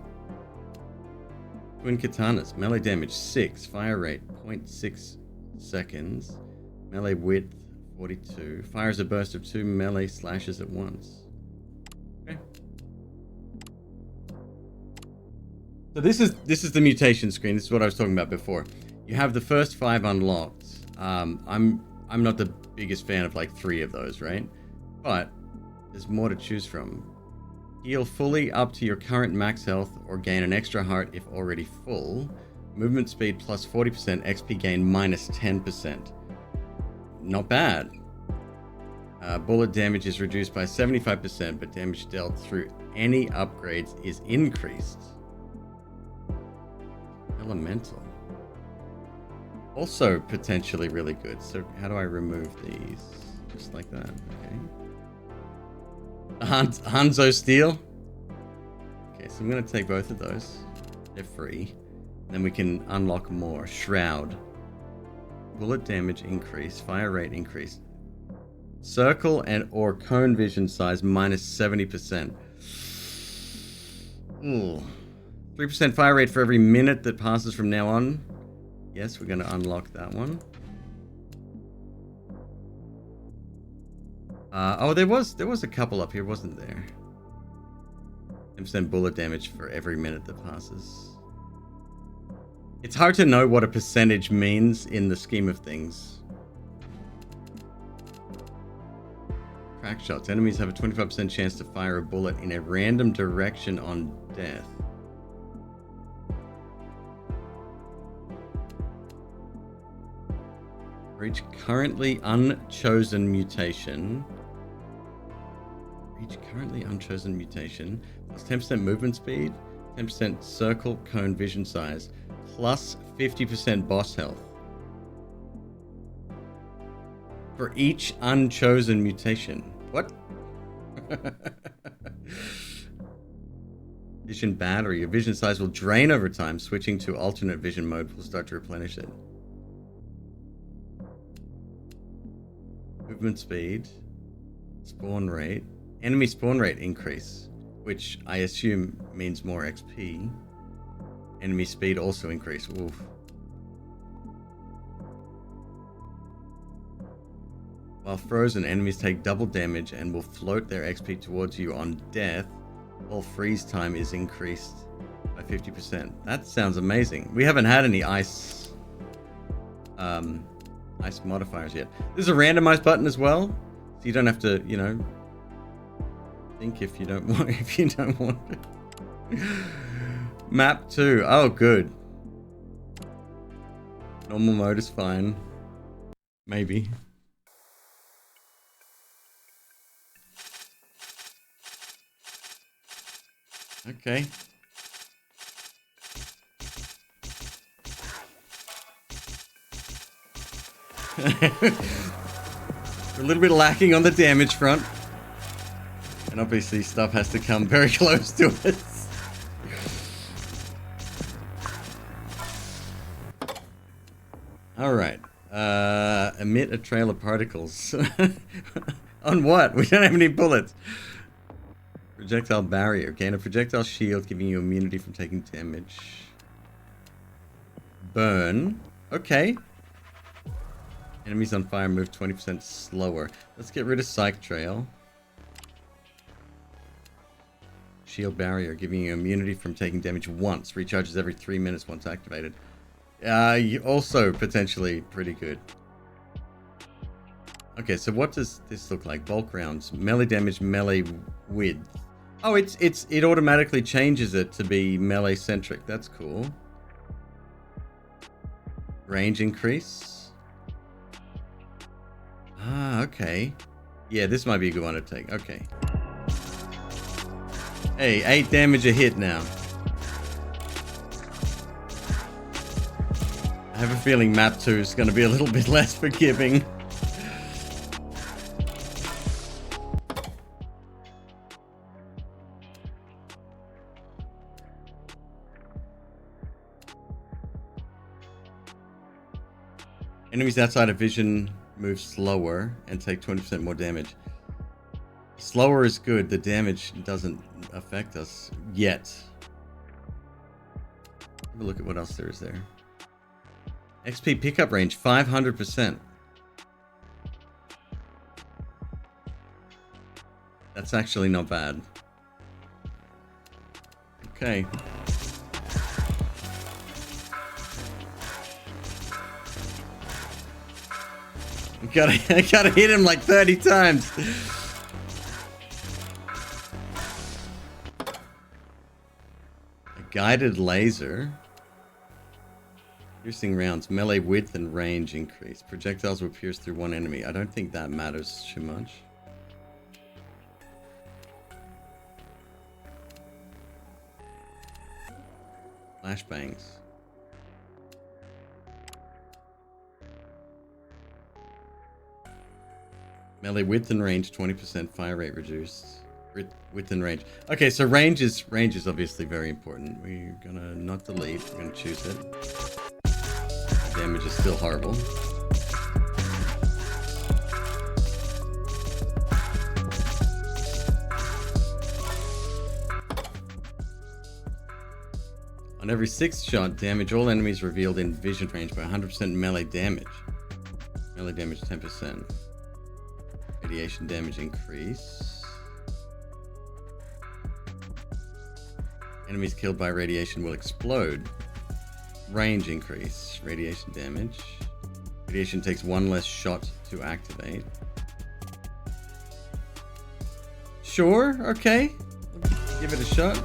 Twin katanas. Melee damage 6. Fire rate 0.6 seconds. Melee width 42. Fires a burst of 2 melee slashes at once. Okay. So this is the mutation screen. This is what I was talking about before. You have the first 5 unlocked. I'm not the biggest fan of like 3 of those, right? But there's more to choose from. Heal fully up to your current max health or gain an extra heart if already full. Movement speed plus 40%, XP gain minus 10%. Not bad. Bullet damage is reduced by 75%, but damage dealt through any upgrades is increased. Elemental. Also potentially really good. So how do I remove these? Just like that, okay. Hanzo Steel. Okay, so I'm going to take both of those. They're free. Then we can unlock more. Shroud. Bullet damage increase. Fire rate increase. Circle and or cone vision size minus 70%. Ooh. 3% fire rate for every minute that passes from now on. Yes, we're going to unlock that one. Oh, there was a couple up here, wasn't there? 10% bullet damage for every minute that passes. It's hard to know what a percentage means in the scheme of things. Crack shots. Enemies have a 25% chance to fire a bullet in a random direction on death. Reach currently unchosen mutation. Reach currently unchosen mutation. Plus 10% movement speed. 10% circle cone vision size. Plus 50% boss health. For each unchosen mutation. What? Vision battery. Your vision size will drain over time. Switching to alternate vision mode will start to replenish it. Movement speed, spawn rate, enemy spawn rate increase, which I assume means more XP. Enemy speed also increase. Oof. While frozen, enemies take double damage and will float their XP towards you on death, while freeze time is increased by 50%. That sounds amazing. We haven't had any ice modifiers yet. There's a randomized button as well, so you don't have to, you know, think if you don't want it. Map 2. Oh, good. Normal mode is fine. Maybe. Okay. A little bit lacking on the damage front. And obviously stuff has to come very close to us. Alright. Emit a trail of particles. On what? We don't have any bullets. Projectile barrier. Gain a projectile shield giving you immunity from taking damage. Burn. Okay. Enemies on fire move 20% slower. Let's get rid of Psych Trail. Shield barrier, giving you immunity from taking damage once. Recharges every 3 minutes once activated. Also potentially pretty good. Okay, so what does this look like? Bulk rounds, melee damage, melee width. Oh, it automatically changes it to be melee centric. That's cool. Range increase. Ah, okay. Yeah, this might be a good one to take. Okay. Hey, 8 damage a hit now. I have a feeling map 2 is going to be a little bit less forgiving. Enemies outside of vision move slower and take 20% more damage. Slower is good. The damage doesn't affect us yet. Have a look at what else there is there. XP pickup range, 500%. That's actually not bad. Okay. I gotta hit him like 30 times. A guided laser. Piercing rounds, melee width and range increase. Projectiles will pierce through one enemy. I don't think that matters too much. Flashbangs. Melee width and range, 20% fire rate reduced. Width and range. Okay, so range is obviously very important. We're gonna not delete. We're gonna choose it. Damage is still horrible. On every 6th shot, damage all enemies revealed in vision range by 100% melee damage. Melee damage 10%. Radiation damage increase. Enemies killed by radiation will explode. Range increase. Radiation damage. Radiation takes 1 less shot to activate. Sure, okay. Give it a shot.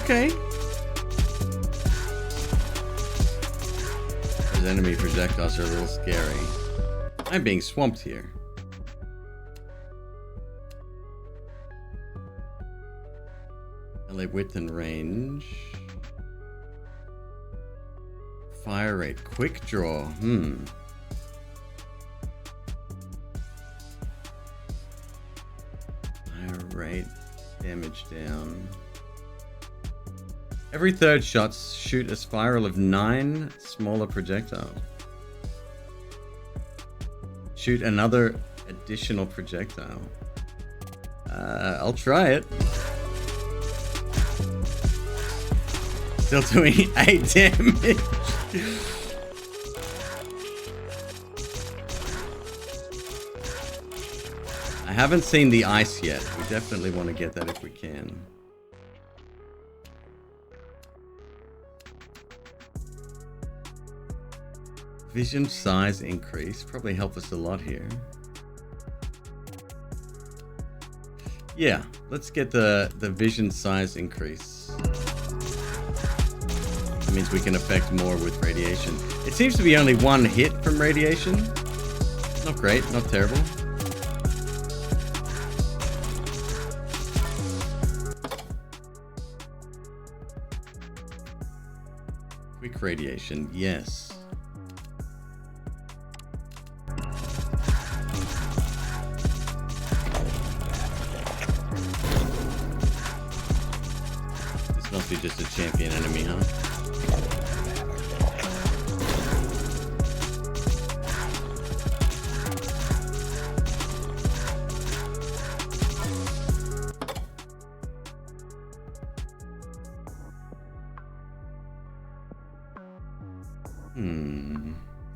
Okay. Those enemy projectiles are a little scary. I'm being swamped here. Melee width and range. Fire rate. Quick draw. Fire rate. Damage down. Every 3rd shot, shoot a spiral of 9 smaller projectiles. Shoot another additional projectile. I'll try it. Still doing 8 damage. I haven't seen the ice yet. We definitely want to get that if we can. Vision size increase. Probably help us a lot here. Yeah, let's get the vision size increase. That means we can affect more with radiation. It seems to be only 1 hit from radiation. Not great, not terrible. Quick radiation, yes. Must be just a champion enemy, huh?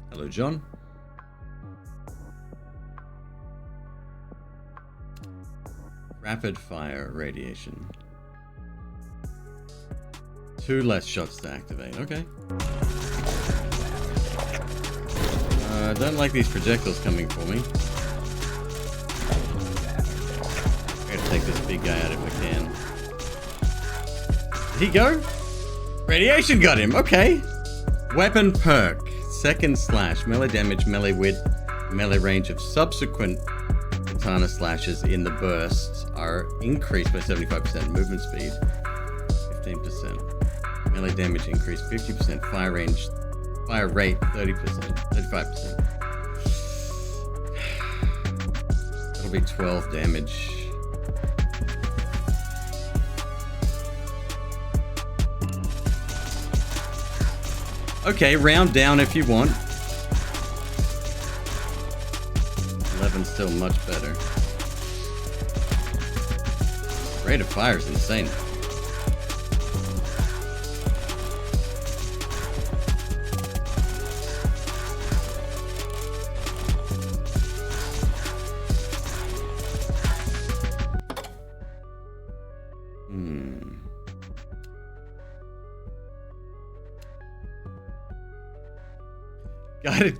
Hello, John. Rapid fire radiation. 2 less shots to activate. Okay. I don't like these projectiles coming for me. I gotta take this big guy out if I can. Did he go? Radiation got him. Okay. Weapon perk. Second slash. Melee damage, melee width, melee range of subsequent katana slashes in the bursts are increased by 75%. Movement speed 15%. Melee damage increased 50%. Fire range, fire rate 30%, 35%. That'll be 12 damage. Okay, round down if you want. 11's still much better. Rate of fire is insane.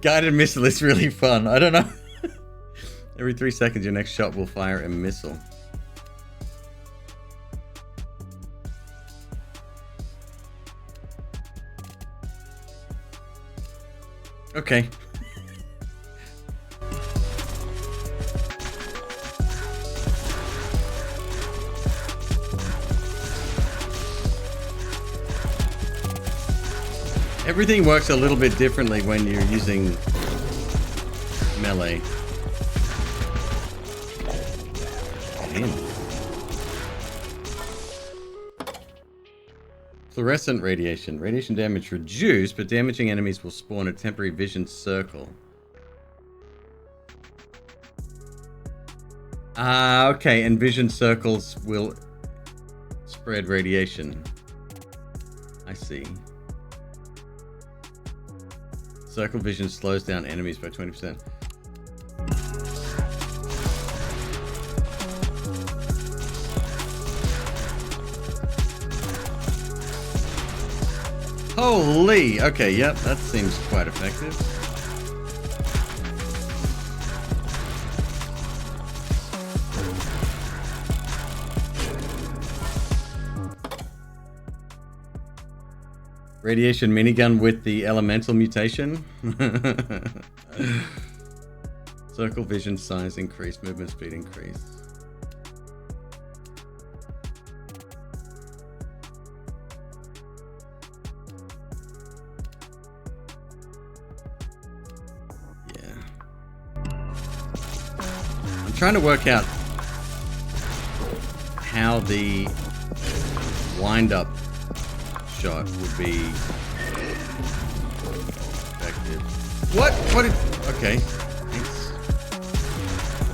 Guided missile is really fun. I don't know. Every 3 seconds, your next shot will fire a missile. Okay. Everything works a little bit differently when you're using melee. Damn. Fluorescent radiation. Radiation damage reduced, but damaging enemies will spawn a temporary vision circle. Ah, okay, and vision circles will spread radiation. I see. Circle vision slows down enemies by 20%. Holy! Okay, yep, that seems quite effective. Radiation minigun with the elemental mutation. Circle vision size increase, movement speed increase. Yeah. I'm trying to work out how the wind-up shot would be effective. What? What did... Okay. Thanks.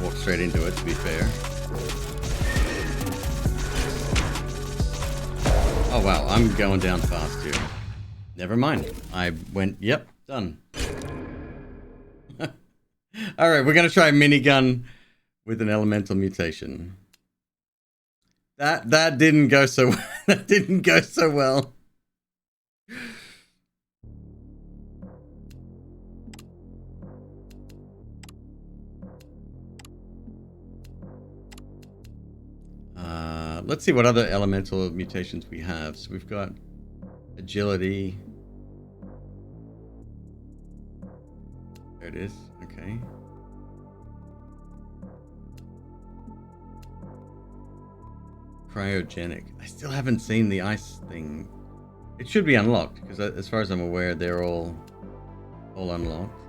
Walk straight into it, to be fair. Oh, wow. I'm going down fast here. Never mind. I went... Yep. Done. Alright, we're going to try a minigun with an elemental mutation. That didn't go so... that didn't go so well. Let's see what other elemental mutations we have. So we've got agility. There it is. Okay. Cryogenic. I still haven't seen the ice thing. It should be unlocked because as far as I'm aware, they're all unlocked.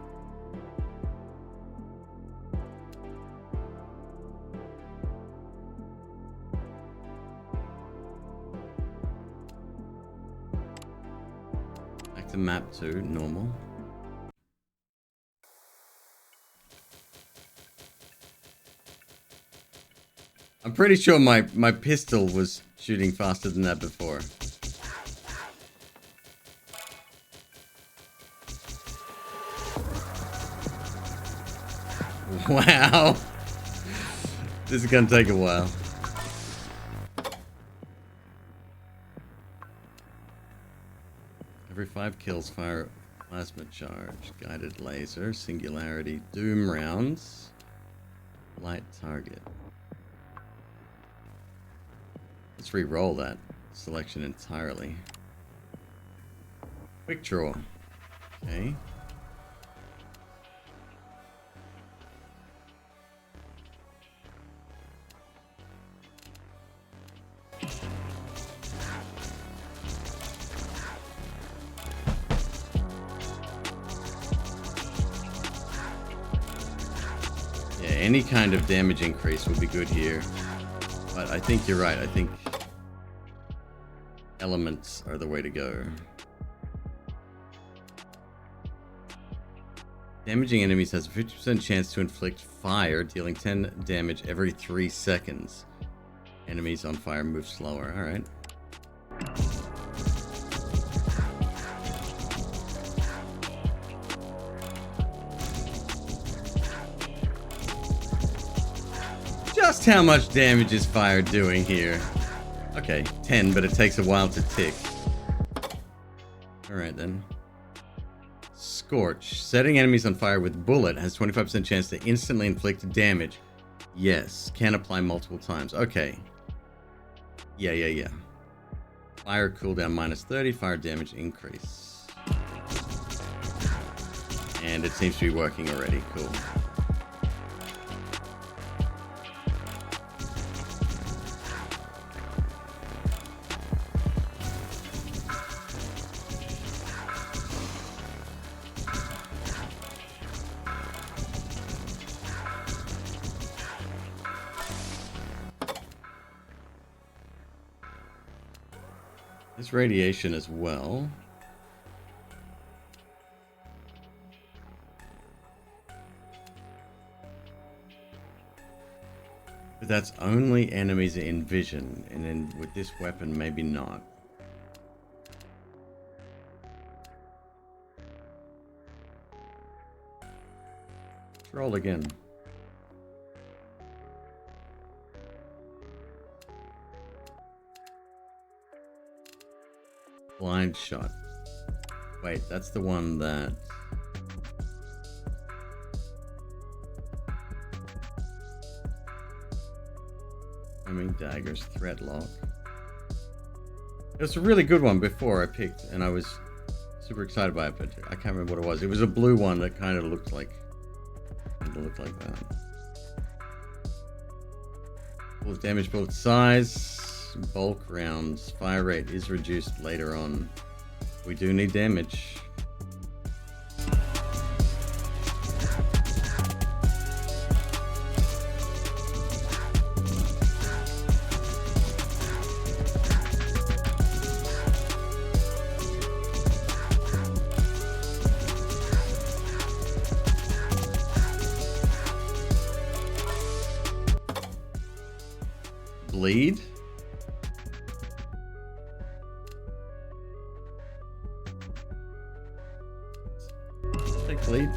Back to map 2, normal. I'm pretty sure my pistol was shooting faster than that before. Wow. This is gonna take a while. Every 5 kills, fire plasma charge, guided laser, singularity, doom rounds, light target. Let's re-roll that selection entirely. Quick draw. Okay. Yeah, any kind of damage increase will be good here. But I think you're right. I think elements are the way to go. Damaging enemies has a 50% chance to inflict fire, dealing 10 damage every 3 seconds. Enemies on fire move slower. Alright. Just how much damage is fire doing here? Okay, 10, but it takes a while to tick. Alright then. Scorch. Setting enemies on fire with bullet has 25% chance to instantly inflict damage. Yes. Can apply multiple times. Okay. Yeah. Fire cooldown minus 30. Fire damage increase. And it seems to be working already. Cool. This radiation as well. But that's only enemies in vision, and then with this weapon, maybe not. Let's roll again. Blind shot. Wait, that's the one that... Homing daggers, threat lock. It was a really good one before I picked, and I was super excited by it, but I can't remember what it was. It was a blue one that kind of looked like... that. Bullet damage, bullet size. Bulk rounds. Fire rate is reduced later on. We do need damage. Bleed? Bleed.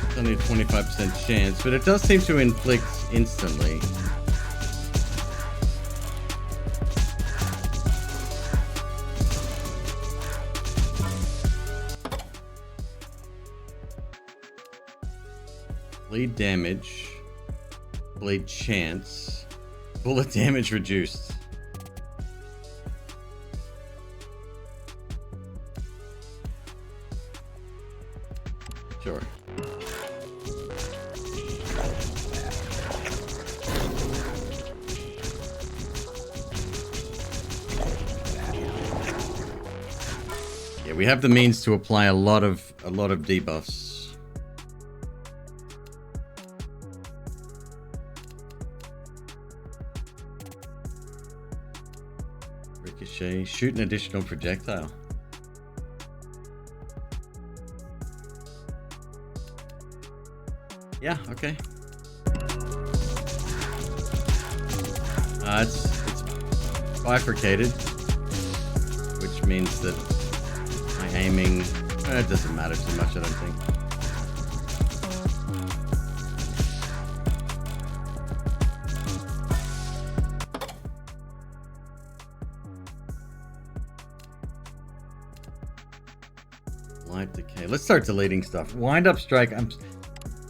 It's only a 25% chance, but it does seem to inflict instantly. Bleed damage. Bleed chance. Bullet damage reduced. Sure. Yeah, we have the means to apply a lot of debuffs. Ricochet, shoot an additional projectile. Yeah, okay. It's bifurcated, which means that my aiming, it doesn't matter too much, I don't think. Okay, let's start deleting stuff. Wind up strike.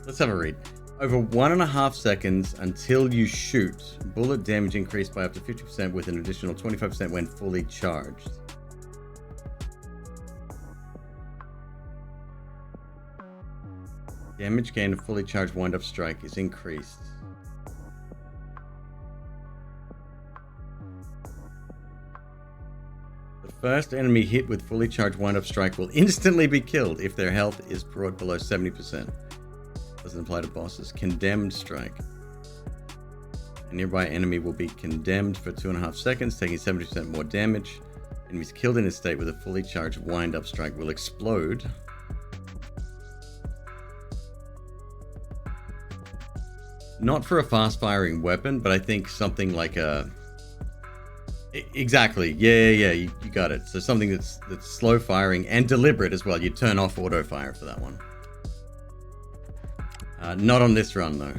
Let's have a read. Over 1.5 seconds until you shoot, bullet damage increased by up to 50% with an additional 25% when fully charged. Damage gained of fully charged wind-up strike is increased. The first enemy hit with fully charged wind-up strike will instantly be killed if their health is brought below 70%. Doesn't apply to bosses. Condemned strike. A nearby enemy will be condemned for 2.5 seconds, taking 70% more damage. Enemies killed in a state with a fully charged wind-up strike will explode. Not for a fast-firing weapon, but I think something like a... Exactly. Yeah. You got it. So something that's slow-firing and deliberate as well. You turn off auto-fire for that one. Not on this run, though.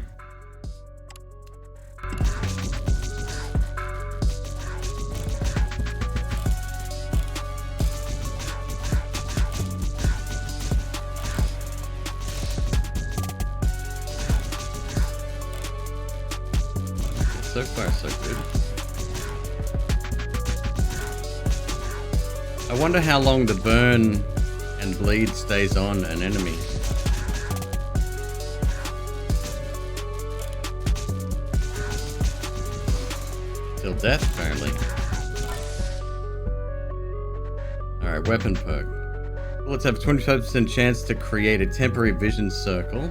So far, so good. I wonder how long the burn and bleed stays on an enemy. Till death, apparently. Alright, weapon perk. Bullets have a 25% chance to create a temporary vision circle.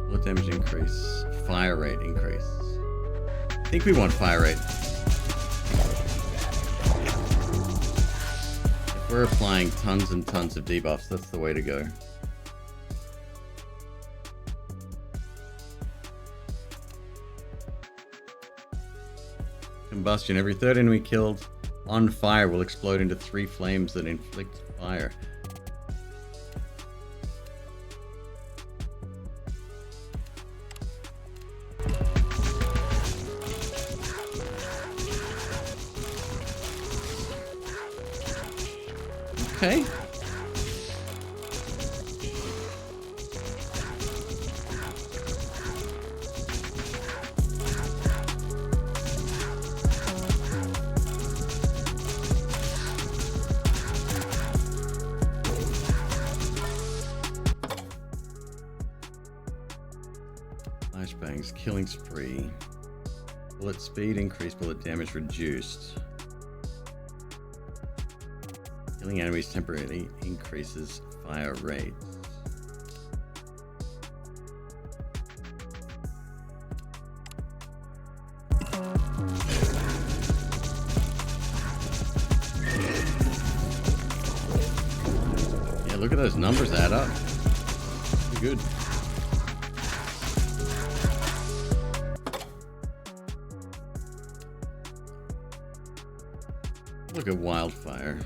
Bullet damage increase. Fire rate increase. I think we want fire rate. If we're applying tons and tons of debuffs, that's the way to go. Combustion. Every third enemy killed on fire will explode into 3 flames that inflict fire. Okay. Flashbangs, killing spree. Bullet speed increased, bullet damage reduced. Killing enemies temporarily increases fire rate. Yeah, look at those numbers add up. Pretty good. Look at wildfire.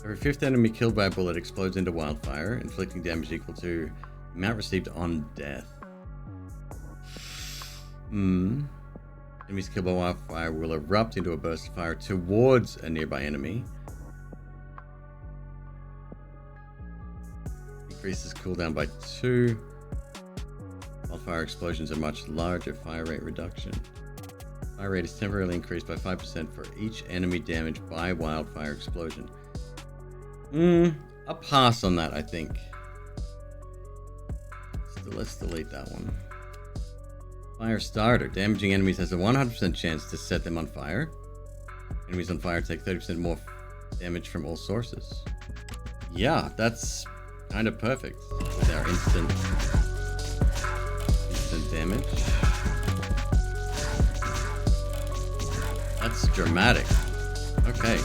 Every 5th enemy killed by a bullet explodes into wildfire, inflicting damage equal to the amount received on death. Enemies killed by wildfire will erupt into a burst of fire towards a nearby enemy. Increases cooldown by 2. Wildfire explosions are much larger. Fire rate reduction. Fire rate is temporarily increased by 5% for each enemy damaged by wildfire explosion. I'll pass on that, I think. So let's delete that one. Fire starter. Damaging enemies has a 100% chance to set them on fire. Enemies on fire take 30% more damage from all sources. Yeah, that's kind of perfect with our instant damage. That's dramatic. Okay.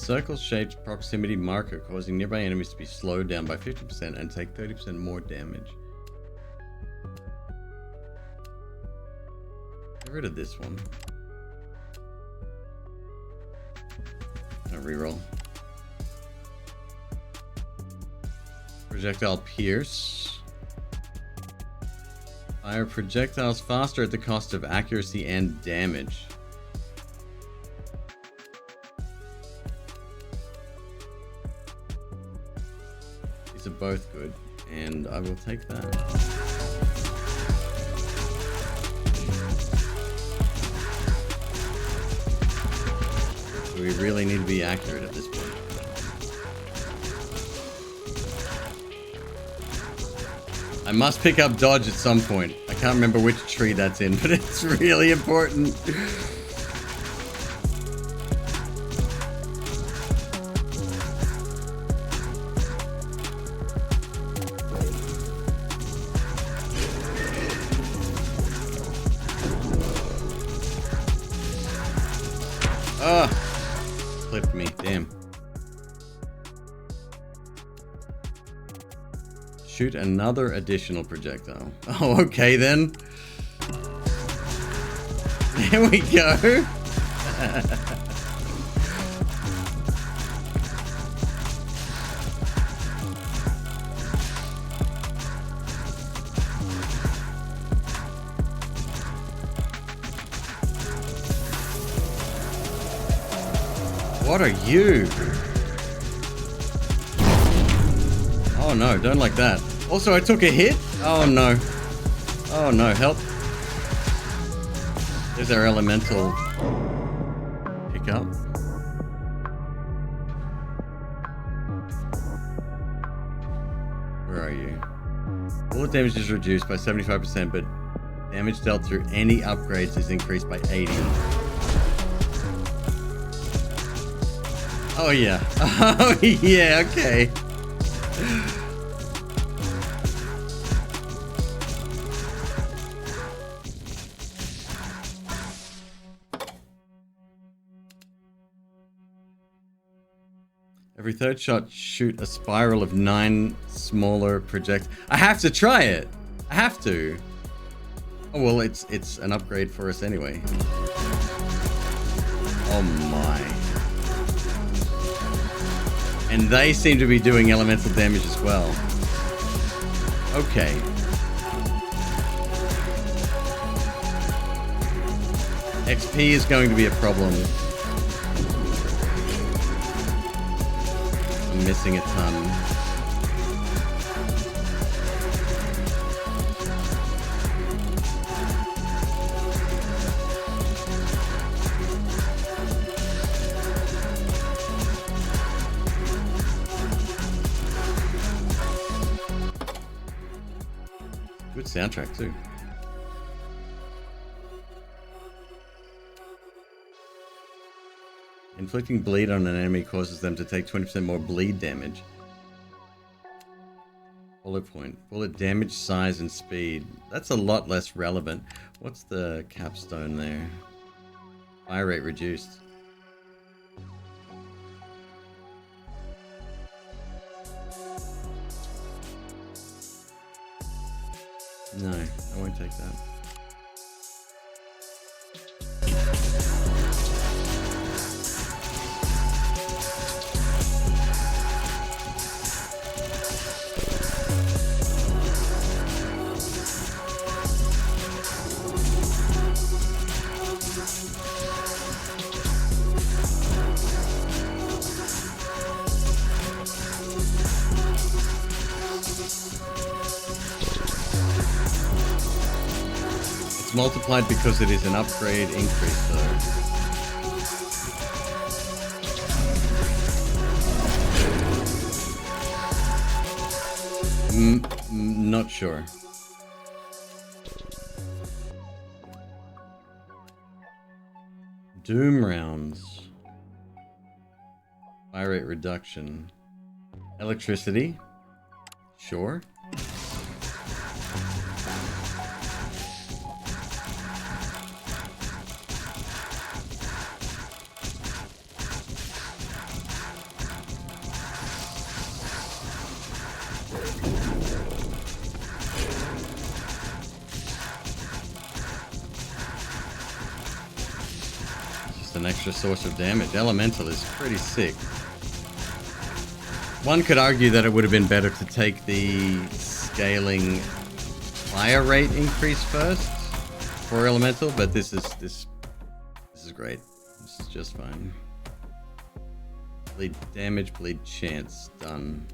circle-shaped proximity marker, causing nearby enemies to be slowed down by 50% and take 30% more damage. Get rid of this one. Reroll. Projectile pierce. Fire projectiles faster at the cost of accuracy and damage. These are both good, and I will take that. We really need to be accurate at this point. I must pick up dodge at some point. I can't remember which tree that's in, but it's really important. Clipped me, damn. Shoot another additional projectile. Oh, okay then. There we go. What are you? Oh no, don't like that. Also, I took a hit? Oh no. Oh no, help. There's our elemental pickup. Where are you? Bullet damage is reduced by 75%, but damage dealt through any upgrades is increased by 80. Oh yeah. Oh yeah, okay. Every third shot, shoot a spiral of 9 smaller projectiles. I have to try it. I have to. Oh well, it's an upgrade for us anyway. Oh my. And they seem to be doing elemental damage as well. Okay. XP is going to be a problem. I'm missing a ton. Good soundtrack too. Inflicting bleed on an enemy causes them to take 20% more bleed damage. Bullet point. Bullet damage, size, and speed. That's a lot less relevant. What's the capstone there? Fire rate reduced. No, I won't take that. Multiplied because it is an upgrade increase though. Not sure. Doom rounds. Fire rate reduction. Electricity. Sure. an extra source of damage. Elemental is pretty sick. One could argue that it would have been better to take the scaling fire rate increase first for Elemental, but this is great. This is just fine. Bleed damage, bleed chance, done.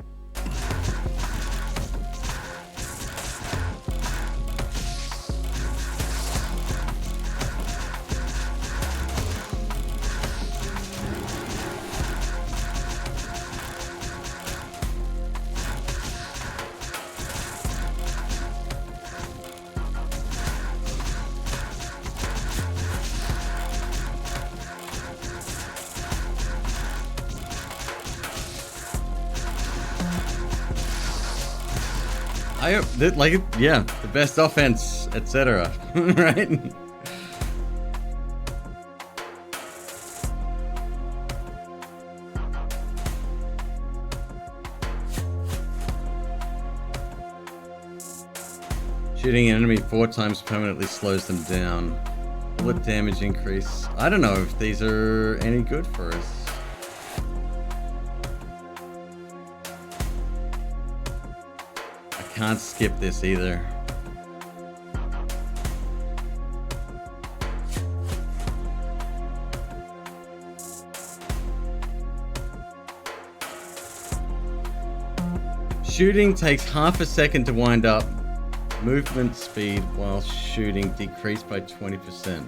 Yeah, the best offense, etc. Right? Shooting an enemy 4 times permanently slows them down. Bullet damage increase. I don't know if these are any good for us. Can't skip this either. Shooting takes half a second to wind up. Movement speed while shooting decreased by 20%.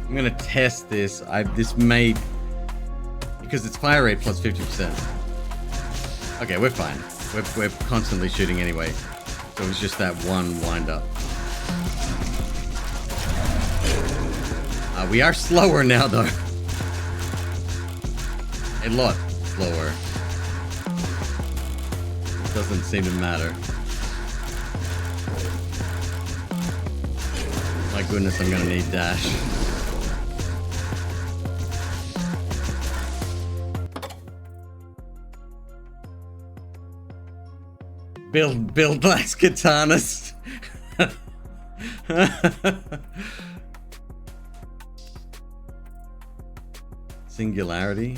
I'm gonna test this. This may, because it's fire rate plus 50%. Okay, we're fine. We're constantly shooting anyway. So it was just that one wind up. We are slower now though. A lot slower. It doesn't seem to matter. My goodness, I'm gonna need dash. Build likes katanas. Singularity.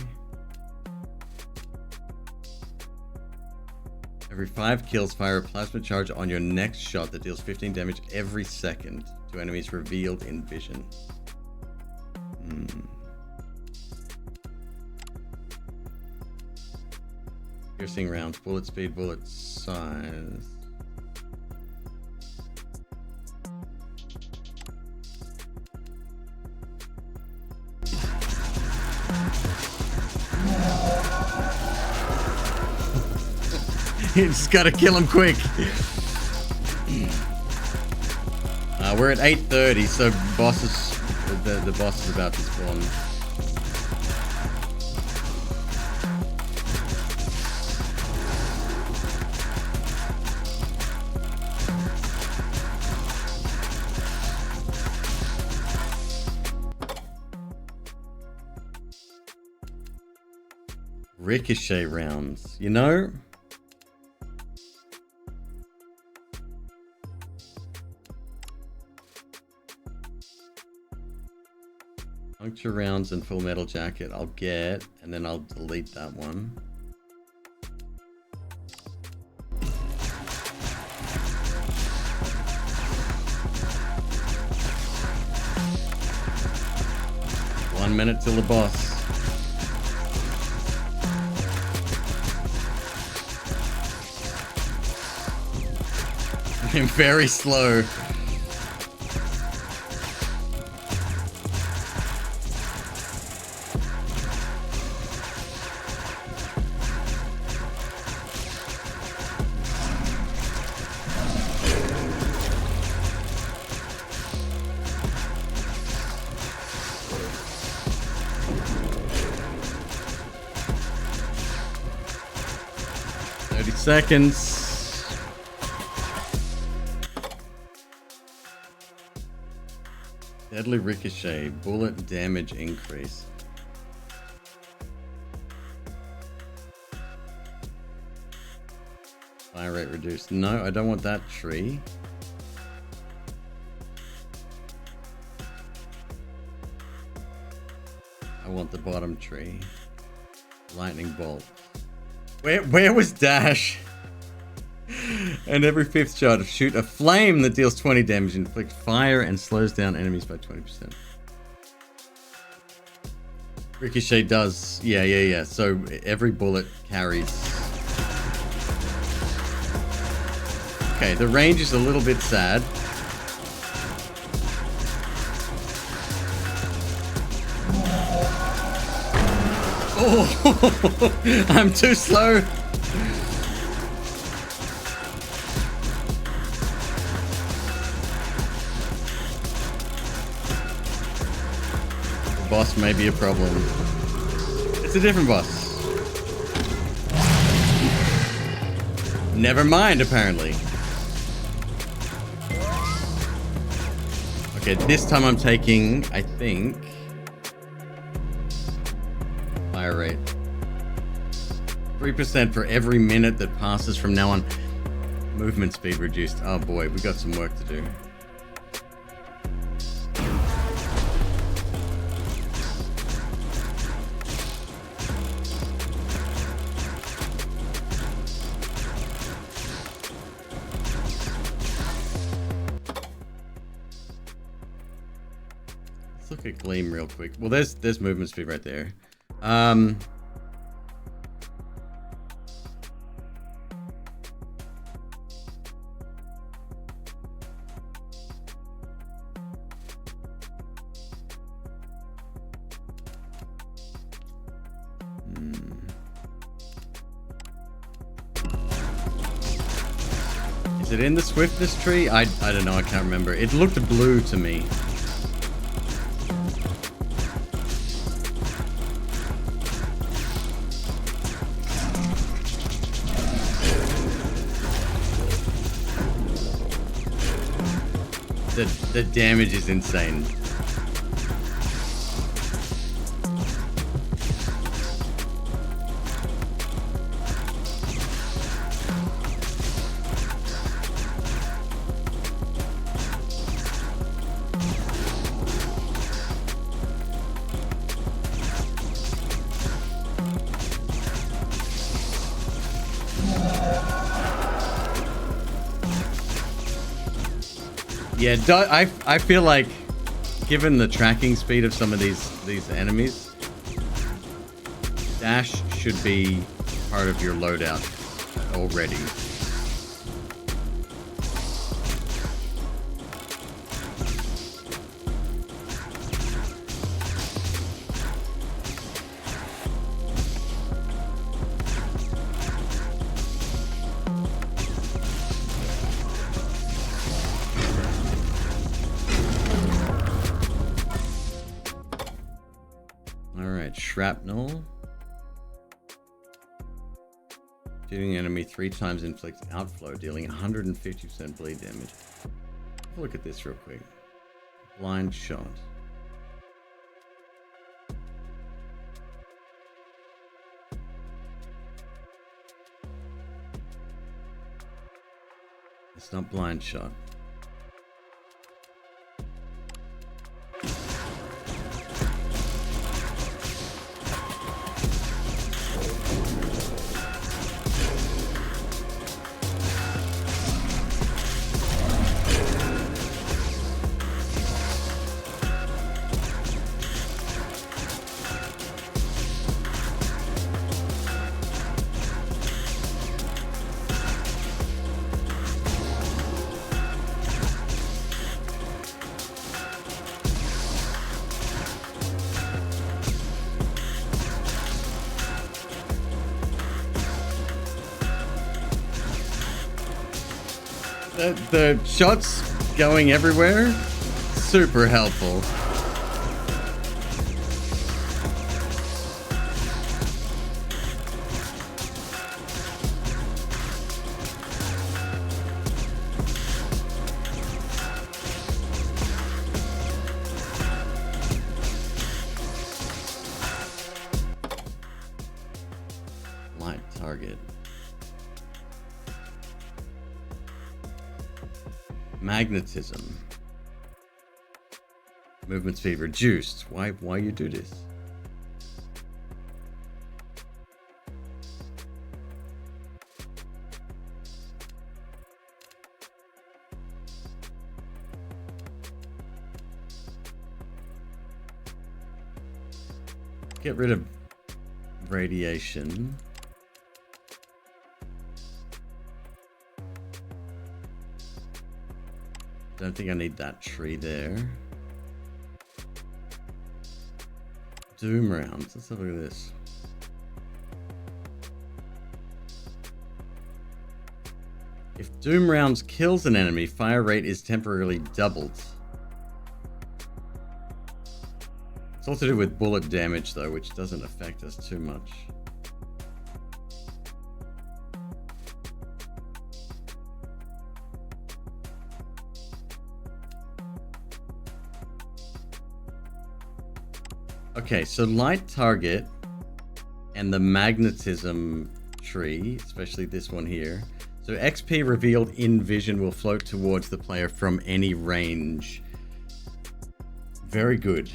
Every 5 kills, fire a plasma charge on your next shot that deals 15 damage every second to enemies revealed in vision. Piercing rounds, bullet speed, bullet size. You just gotta kill him quick. We're at 8:30, so the boss is about to spawn. Ricochet rounds, you know? Puncture rounds and full metal jacket I'll get, and then I'll delete that one. One minute till the boss. I'm very slow. Seconds. Deadly ricochet, bullet damage increase. Fire rate reduced. No, I don't want that tree. the bottom tree. Lightning bolt. Where was dash? And every 5th shot, shoot a flame that deals 20 damage, inflict fire, and slows down enemies by 20%. Ricochet does, yeah. So every bullet carries. Okay, the range is a little bit sad. Oh, I'm too slow. The boss may be a problem. It's a different boss. Never mind, apparently. Okay, this time I'm taking, I think, fire rate. 3% for every minute that passes from now on. Movement speed reduced. Oh boy, we got some work to do. Let's look at Gleam real quick. Well, there's movement speed right there. Is it in the swiftness tree? I don't know, I can't remember. It looked blue to me. The damage is insane. Yeah, I feel like, given the tracking speed of some of these enemies, dash should be part of your loadout already. Shrapnel. Shooting enemy 3 times inflicts outflow, dealing 150% bleed damage. Have a look at this real quick. Blind shot. It's not blind shot. The shots going everywhere, super helpful. Light target. Magnetism. Movement speed reduced. Why you do this? get rid of radiation. Don't think I need that tree there. Doom rounds. Let's have a look at this. If Doom rounds kills an enemy, fire rate is temporarily doubled. It's all to do with bullet damage though, which doesn't affect us too much. Okay, so light target and the magnetism tree, especially this one here. So XP revealed in vision will float towards the player from any range. Very good.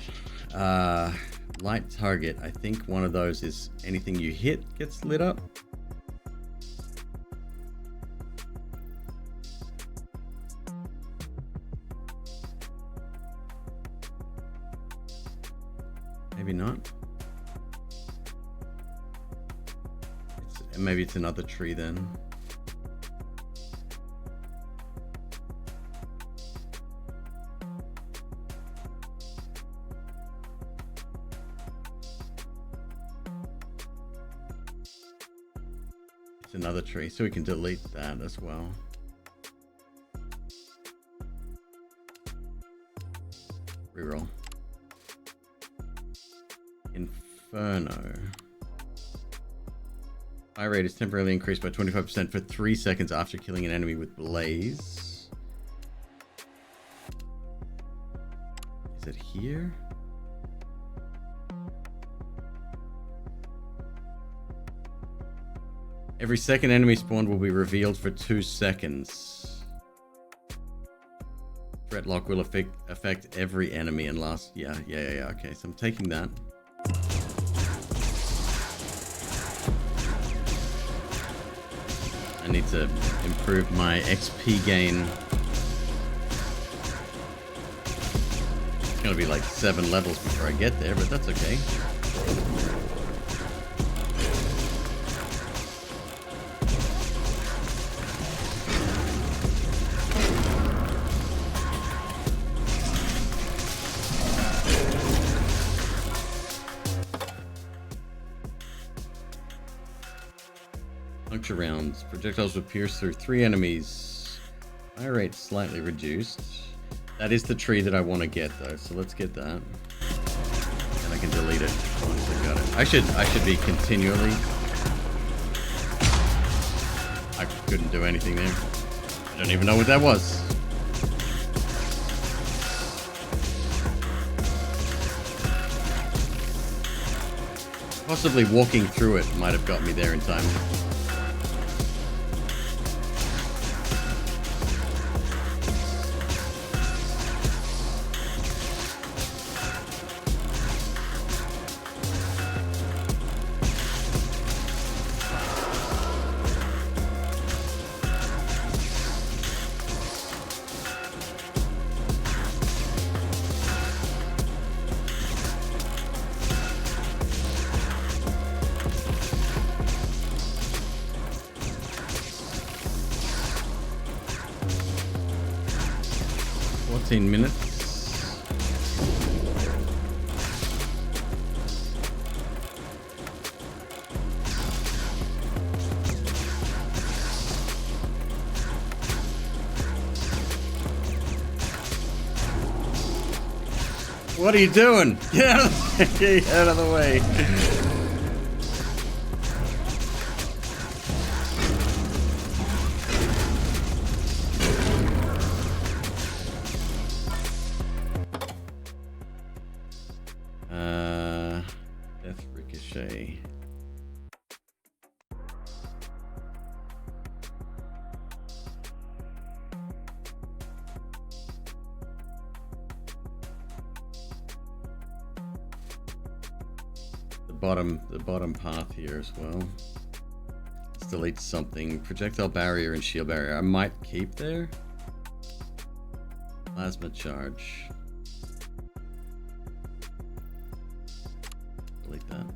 Light target, I think one of those is anything you hit gets lit up. Maybe not. Maybe it's another tree then. It's another tree, so we can delete that as well. Reroll. Inferno. Fire rate is temporarily increased by 25% for 3 seconds after killing an enemy with blaze. Is it here? Every second enemy spawned will be revealed for 2 seconds. Threat lock will affect every enemy and last. Yeah. Okay, so I'm taking that. I need to improve my XP gain. It's gonna be like 7 levels before I get there, but that's okay. Puncture rounds. Projectiles will pierce through 3 enemies. Fire rate slightly reduced. That is the tree that I want to get though, so let's get that. And I can delete it once I got it. I should be continually. I couldn't do anything there. I don't even know what that was. Possibly walking through it might have got me there in time. Minutes. What are you doing? Get out of the way. Death ricochet. The bottom path here as well. Let's delete something. Projectile barrier and shield barrier. I might keep there. Plasma charge. Delete that.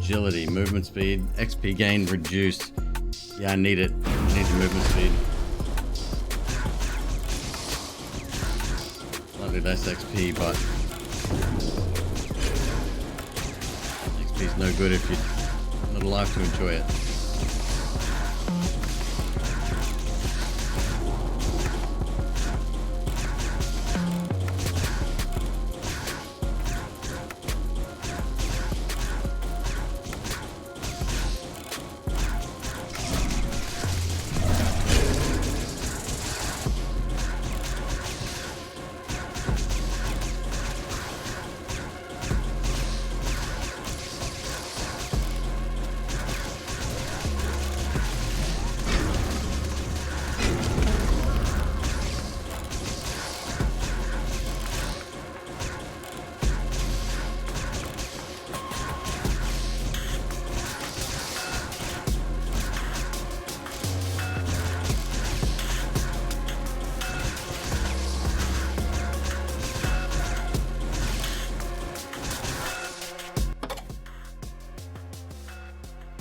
agility, movement speed, XP gain reduced. Yeah, I need it. I need the movement speed. Slightly less XP, but XP is no good if you're not alive to enjoy it.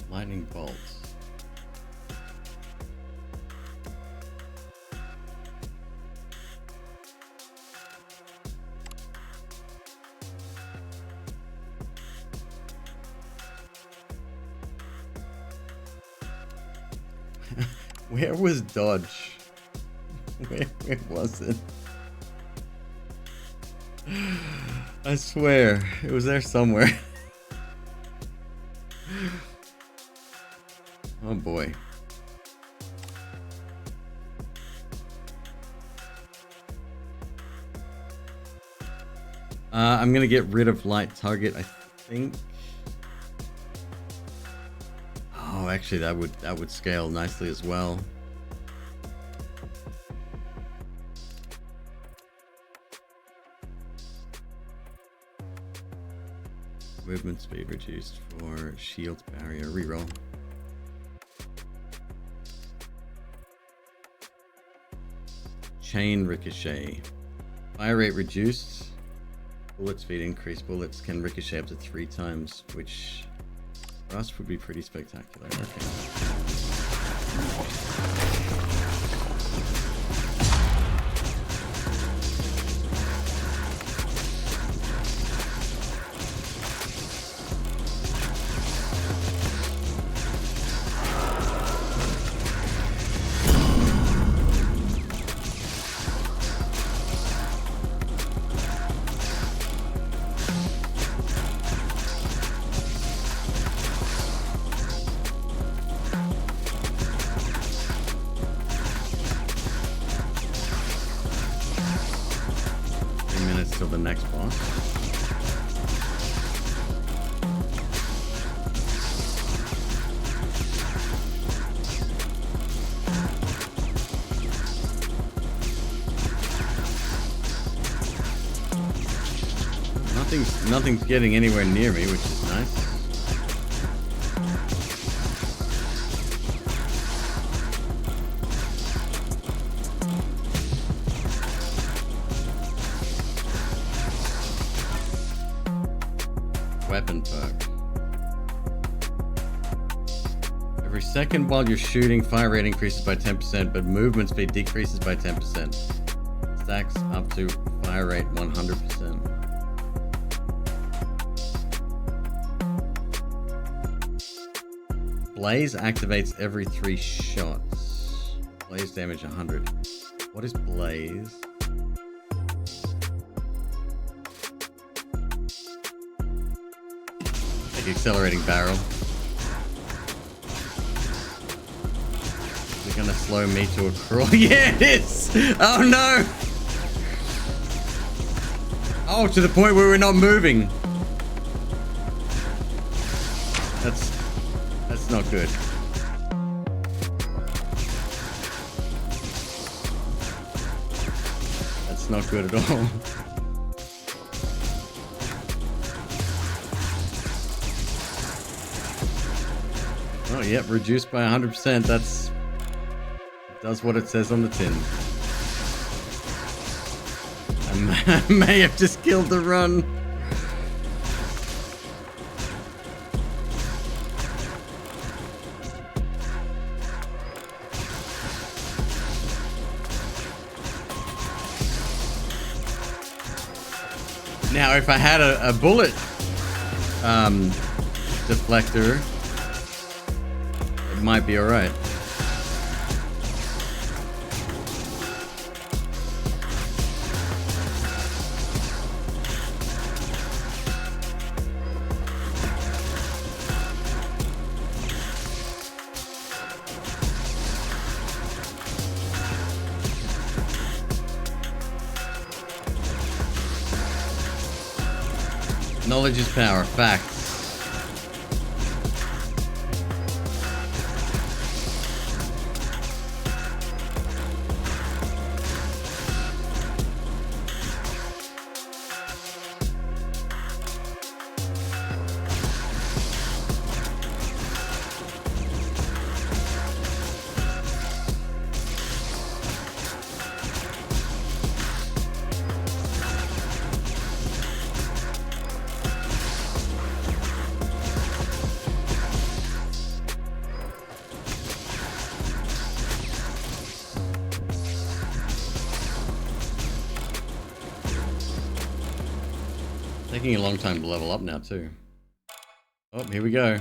Lightning bolts. Where was dodge? Where was it? I swear, it was there somewhere. Oh boy. I'm gonna get rid of light target, I think. Oh, actually that would scale nicely as well. Movement speed reduced for shield barrier reroll. Chain ricochet. Fire rate reduced. Bullet speed increased. Bullets can ricochet up to 3 times, which for us would be pretty spectacular. Okay. Till the next boss. Nothing's getting anywhere near me, which is nice. Weapon perk. Every second while you're shooting, fire rate increases by 10%, but movement speed decreases by 10%. Stacks up to fire rate 100%. Blaze activates every 3 shots. Blaze damage 100. What is Blaze? Accelerating barrel. Is it gonna slow me to a crawl? Yeah, it is! Oh no! Oh, to the point where we're not moving. That's not good. That's not good at all. Oh, yep, reduced by 100%. That's... does what it says on the tin. I may have just killed the run. Now, if I had a bullet deflector, it might be all right. Knowledge is power. Facts. Taking a long time to level up now too. Oh, here we go.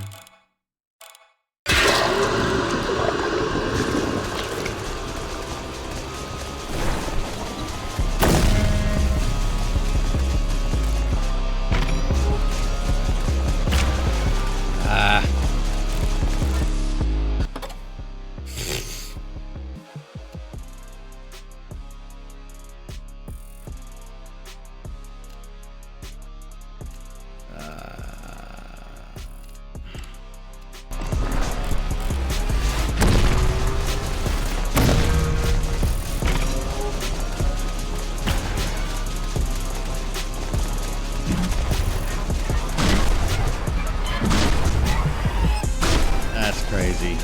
Crazy.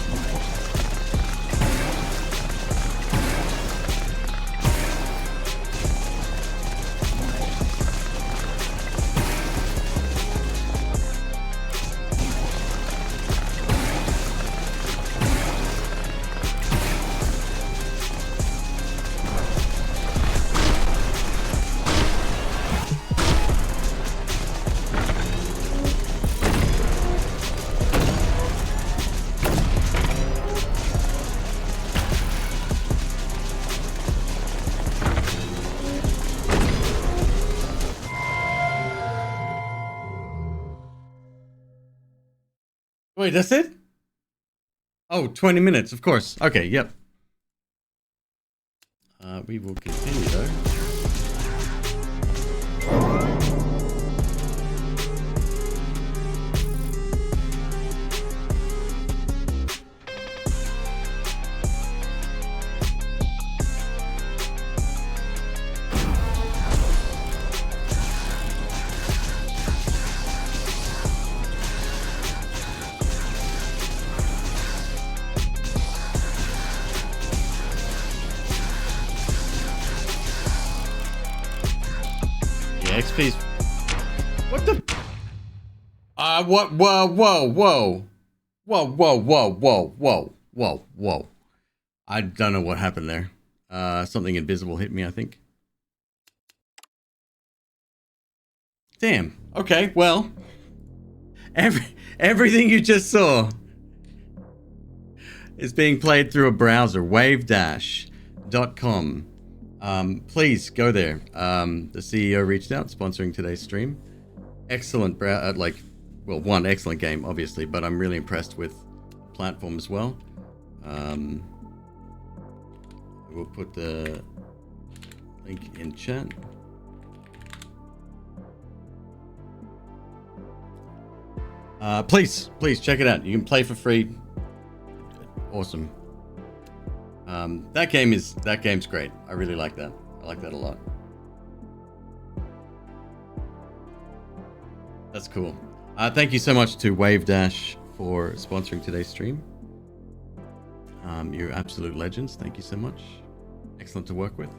Wait, that's it? Oh, 20 minutes, of course. Okay, yep. We will continue though. XP's. What the? What? Whoa, whoa, whoa. Whoa, whoa, whoa, whoa, whoa, whoa, whoa. I don't know what happened there. Something invisible hit me, I think. Damn. Okay, well. Everything you just saw is being played through a browser, wavedash.com. Please go there. The CEO reached out, sponsoring today's stream. Excellent, one excellent game, obviously, but I'm really impressed with the platform as well. We'll put the link in chat. Please check it out. You can play for free. Awesome. That game's great. I really like that. I like that a lot. That's cool. Thank you so much to Wavedash for sponsoring today's stream. You're absolute legends. Thank you so much. Excellent to work with.